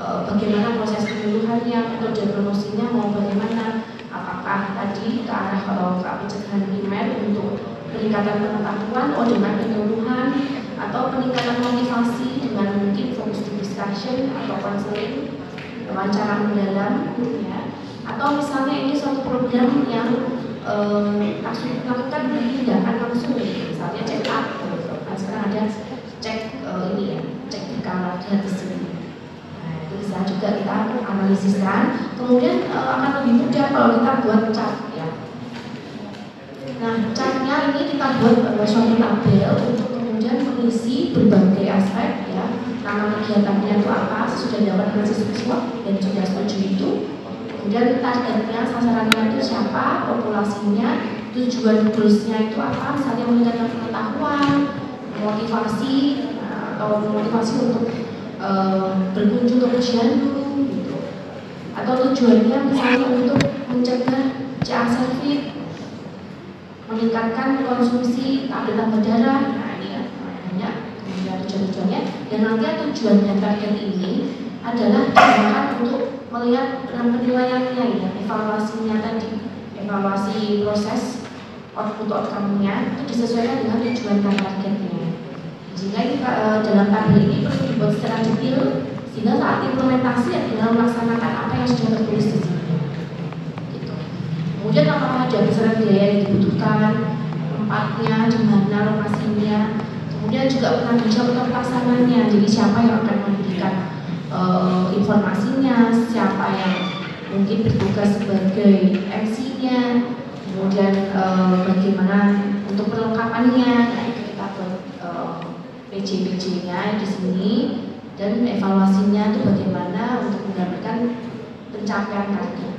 bagaimana proses penyuluhannya, metode promosinya mau bagaimana, apakah tadi ke arah pencegahan primer untuk peningkatan pengetahuan, dengan penyuluhan, atau peningkatan motivasi dengan mungkin fokus to discussion atau counseling, wawancara mendalam ya. Atau misalnya ini suatu program yang lakukan tindakan langsung, misalnya check up, nah, sekarang ada cek ini ya, cek berkala gratis ini. Nah, itu bisa juga kita analisiskan. Kemudian akan lebih mudah kalau kita buat chart ya. Nah, chartnya ini kita buat suatu tabel untuk kemudian mengisi berbagai aspek ya. Nama kegiatannya itu apa, sudah dapat analisis SWOT dan sudah setuju itu. Kemudian targetnya, sasarannya itu siapa, populasinya, tujuan goalsnya itu apa, misalnya meningkatkan pengetahuan, motivasi, atau motivasi untuk berkunjung ke posyandu gitu. Atau tujuannya misalnya untuk mencegah CA-Servit, meningkatkan konsumsi tablet tambah darah. Nah ini ya banyak kemudian tujuan-tujuannya. Dan nanti tujuan dan target ini adalah digunakan untuk melihat penilaiannya ya, evaluasinya tadi, evaluasi proses output-outcome-nya itu disesuaikan dengan tujuan dan targetnya. Sehingga ini, dalam tabel ini perlu dibuat secara detail, sehingga saat implementasi ya tinggal melaksanakan apa yang sudah tertulis di sini. Gitu. Kemudian apakah ada besaran biaya yang dibutuhkan, tempatnya, di mana lokasinya, kemudian juga penanggung jawab pelaksananya. Jadi siapa yang akan memberikan informasinya, siapa yang mungkin bertugas sebagai MC-nya, kemudian bagaimana untuk perlengkapannya. Nah, itu kita buat PJ-PJ-nya di sini, dan evaluasinya itu bagaimana untuk mendapatkan pencapaian target.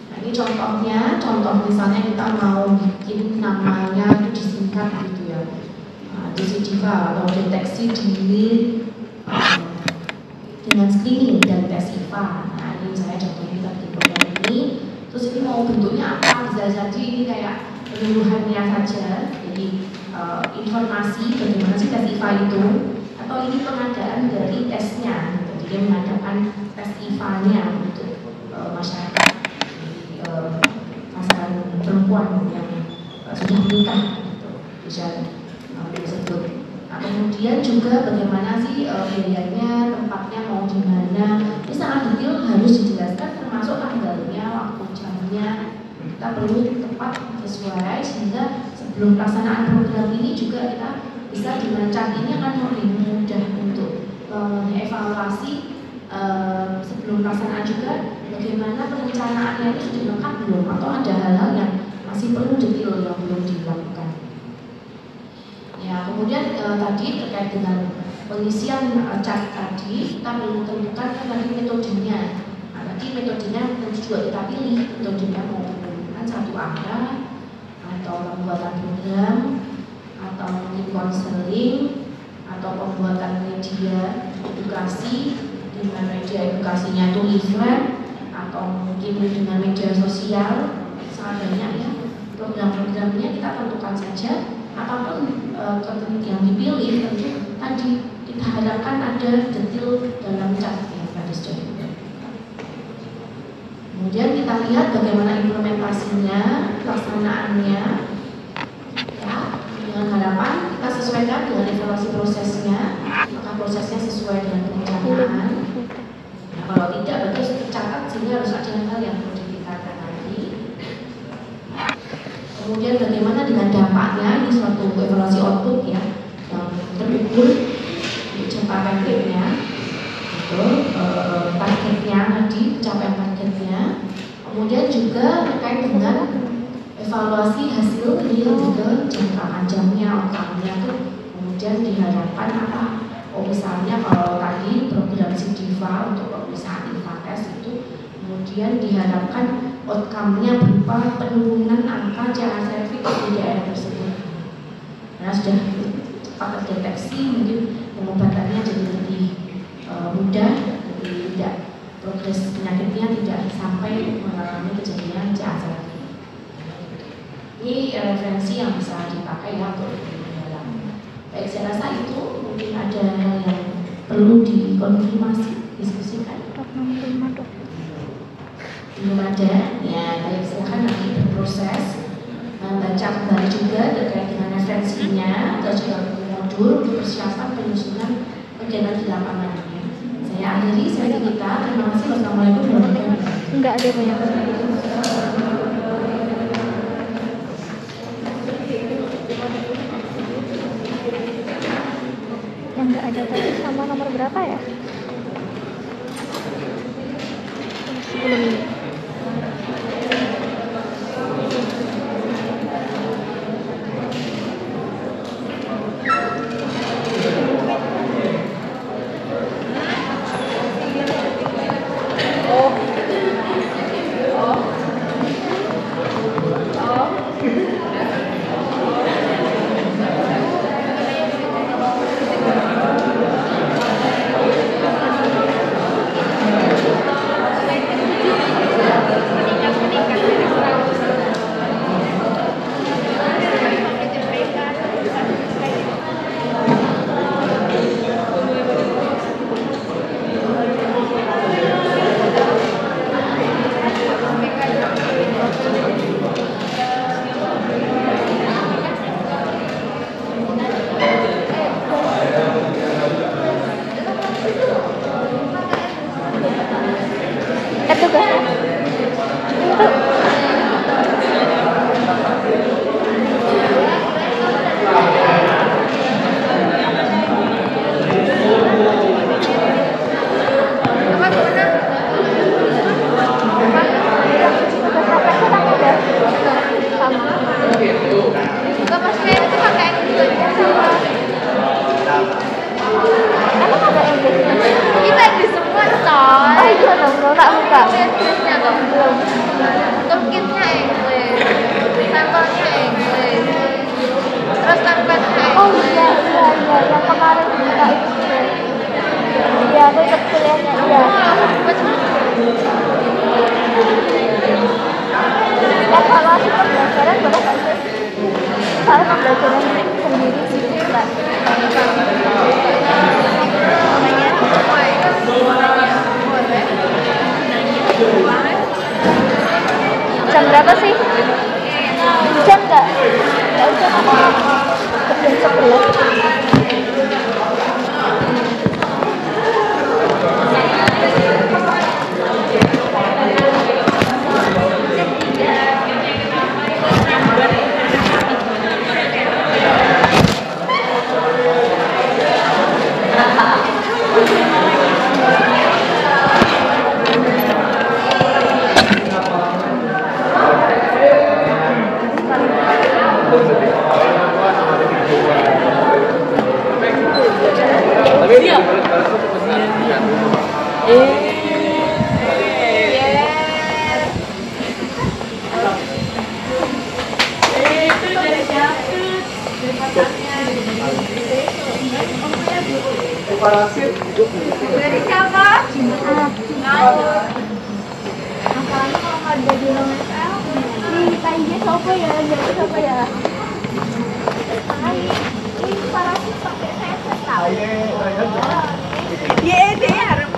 Nah, ini contohnya, misalnya kita mau bikin namanya itu disingkat gitu ya, DCDIVA atau deteksi dini dengan screening dan tes IVA. Nah ini saya contohnya kita bikin program ini. Terus ini mau bentuknya apa? Bisa jadi ini kayak penyuluhannya saja. Jadi informasi bagaimana sih tes IVA itu, atau ini pengadaan dari tesnya. Jadi dia mengadakan tes IVA-nya untuk masyarakat di pasaran perempuan yang sudah menikah gitu. Bisa disebut. Nah, kemudian juga bagaimana sih biayanya, tempatnya mau di mana. Ini sangat detail, harus dijelaskan termasuk tanggalnya, waktu jamnya. Kita perlu tepat sesuai, sehingga sebelum pelaksanaan program ini juga kita bisa dengan chart ini akan lebih mudah untuk evaluasi sebelum pelaksanaan juga bagaimana perencanaannya itu sudah lengkap belum, atau ada hal-hal yang masih perlu detail yang belum dilakukan. Ya, kemudian tadi terkait dengan pengisian chart tadi, kita perlu tentukan tadi metodenya. Nah, tadi metodenya tentu juga kita pilih, metodenya mau menggunakan satu arah, atau pembuatan program, atau mungkin konseling, atau pembuatan media edukasi, dengan media edukasinya itu leaflet, atau mungkin dengan media sosial. Sangat banyak ya program-programnya, kita tentukan saja. Apapun yang dipilih tentu tadi kita harapkan ada detail dalam cat ya pada sejauh. Kemudian kita lihat bagaimana implementasinya, pelaksanaannya, ya, dengan harapan kita sesuaikan dengan evaluasi prosesnya, maka prosesnya sesuai dengan perencanaan. Nah, kalau tidak berarti tercatat sehingga harus ada hal yang perlu ditingkatkan lagi. Kemudian bagaimana dengan dampaknya, ini suatu evaluasi output ya yang terukur untuk jangka pendeknya, itu targetnya tadi pencapaian targetnya. Kemudian juga terkait dengan evaluasi hasil ini juga jangka panjangnya, outcome-nya tuh kemudian diharapkan apa? Oh misalnya kalau tadi program Sidiva untuk pemeriksaan IFATES itu kemudian diharapkan outcome-nya berupa penurunan angka CA-cervix di daerah tersebut. Karena sudah cepat terdeteksi, mungkin pengobatannya jadi lebih mudah, lebih tidak progres penyakitnya tidak sampai mengalami kejadian CA-cervix. Ini referensi yang bisa dipakai ya untuk mendalam. Baik, saya rasa itu mungkin ada hal yang perlu dikonfirmasi, diskusikan. Belum ada, ya baik silakan nanti berproses baca kembali juga terkait dengan referensinya atau juga modul untuk persiapan penyusunan kegiatan di lapangannya. Saya akhiri sesi kita. Terima kasih. Wassalamualaikum warahmatullahi wabarakatuh. Enggak ada banyak. Yang enggak ada tadi sama nomor berapa ya? Sebelum ini. Jam berapa sih? Jam nggak? Nggak usah apa-apa. Jam 11. Dari siapa? Apalagi kalau nggak ada di LSL, ini tanya siapa ya? Jadi siapa ya? Ini parasit pakai saya. Iya, deh harap.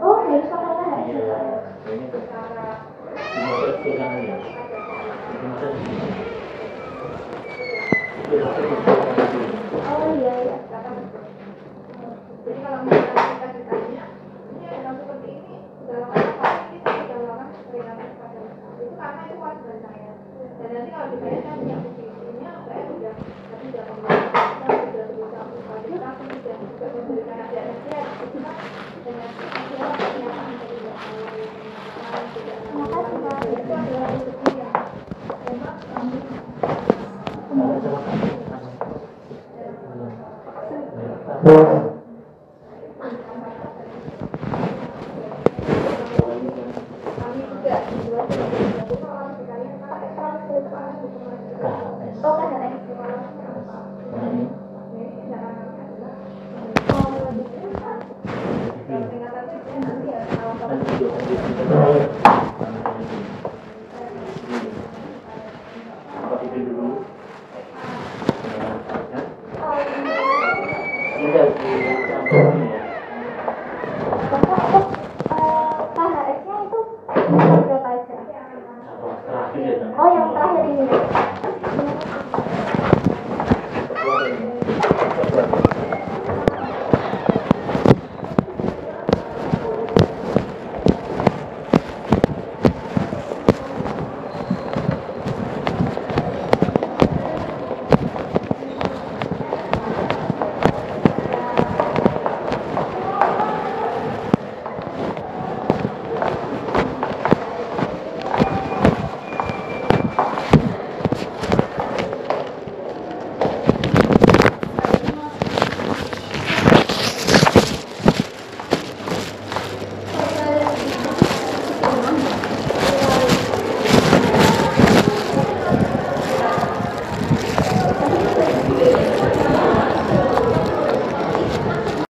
Oh, harus sekolah. Oh iya iya. Jadi kalau misalnya kita ditanya, ini ada seperti ini, sudah lakukan apa? Kita sudah lakukan peringatan kepada itu karena itu kewajiban saya. Dan nanti kalau ditanya saya punya bukti-buktinya, saya sudah pembahasan, saya sudah berusaha untuk saya sudah juga memberikan nasihat dengan nasihat pernyataan dari itu adalah rezeki yang memang Oh,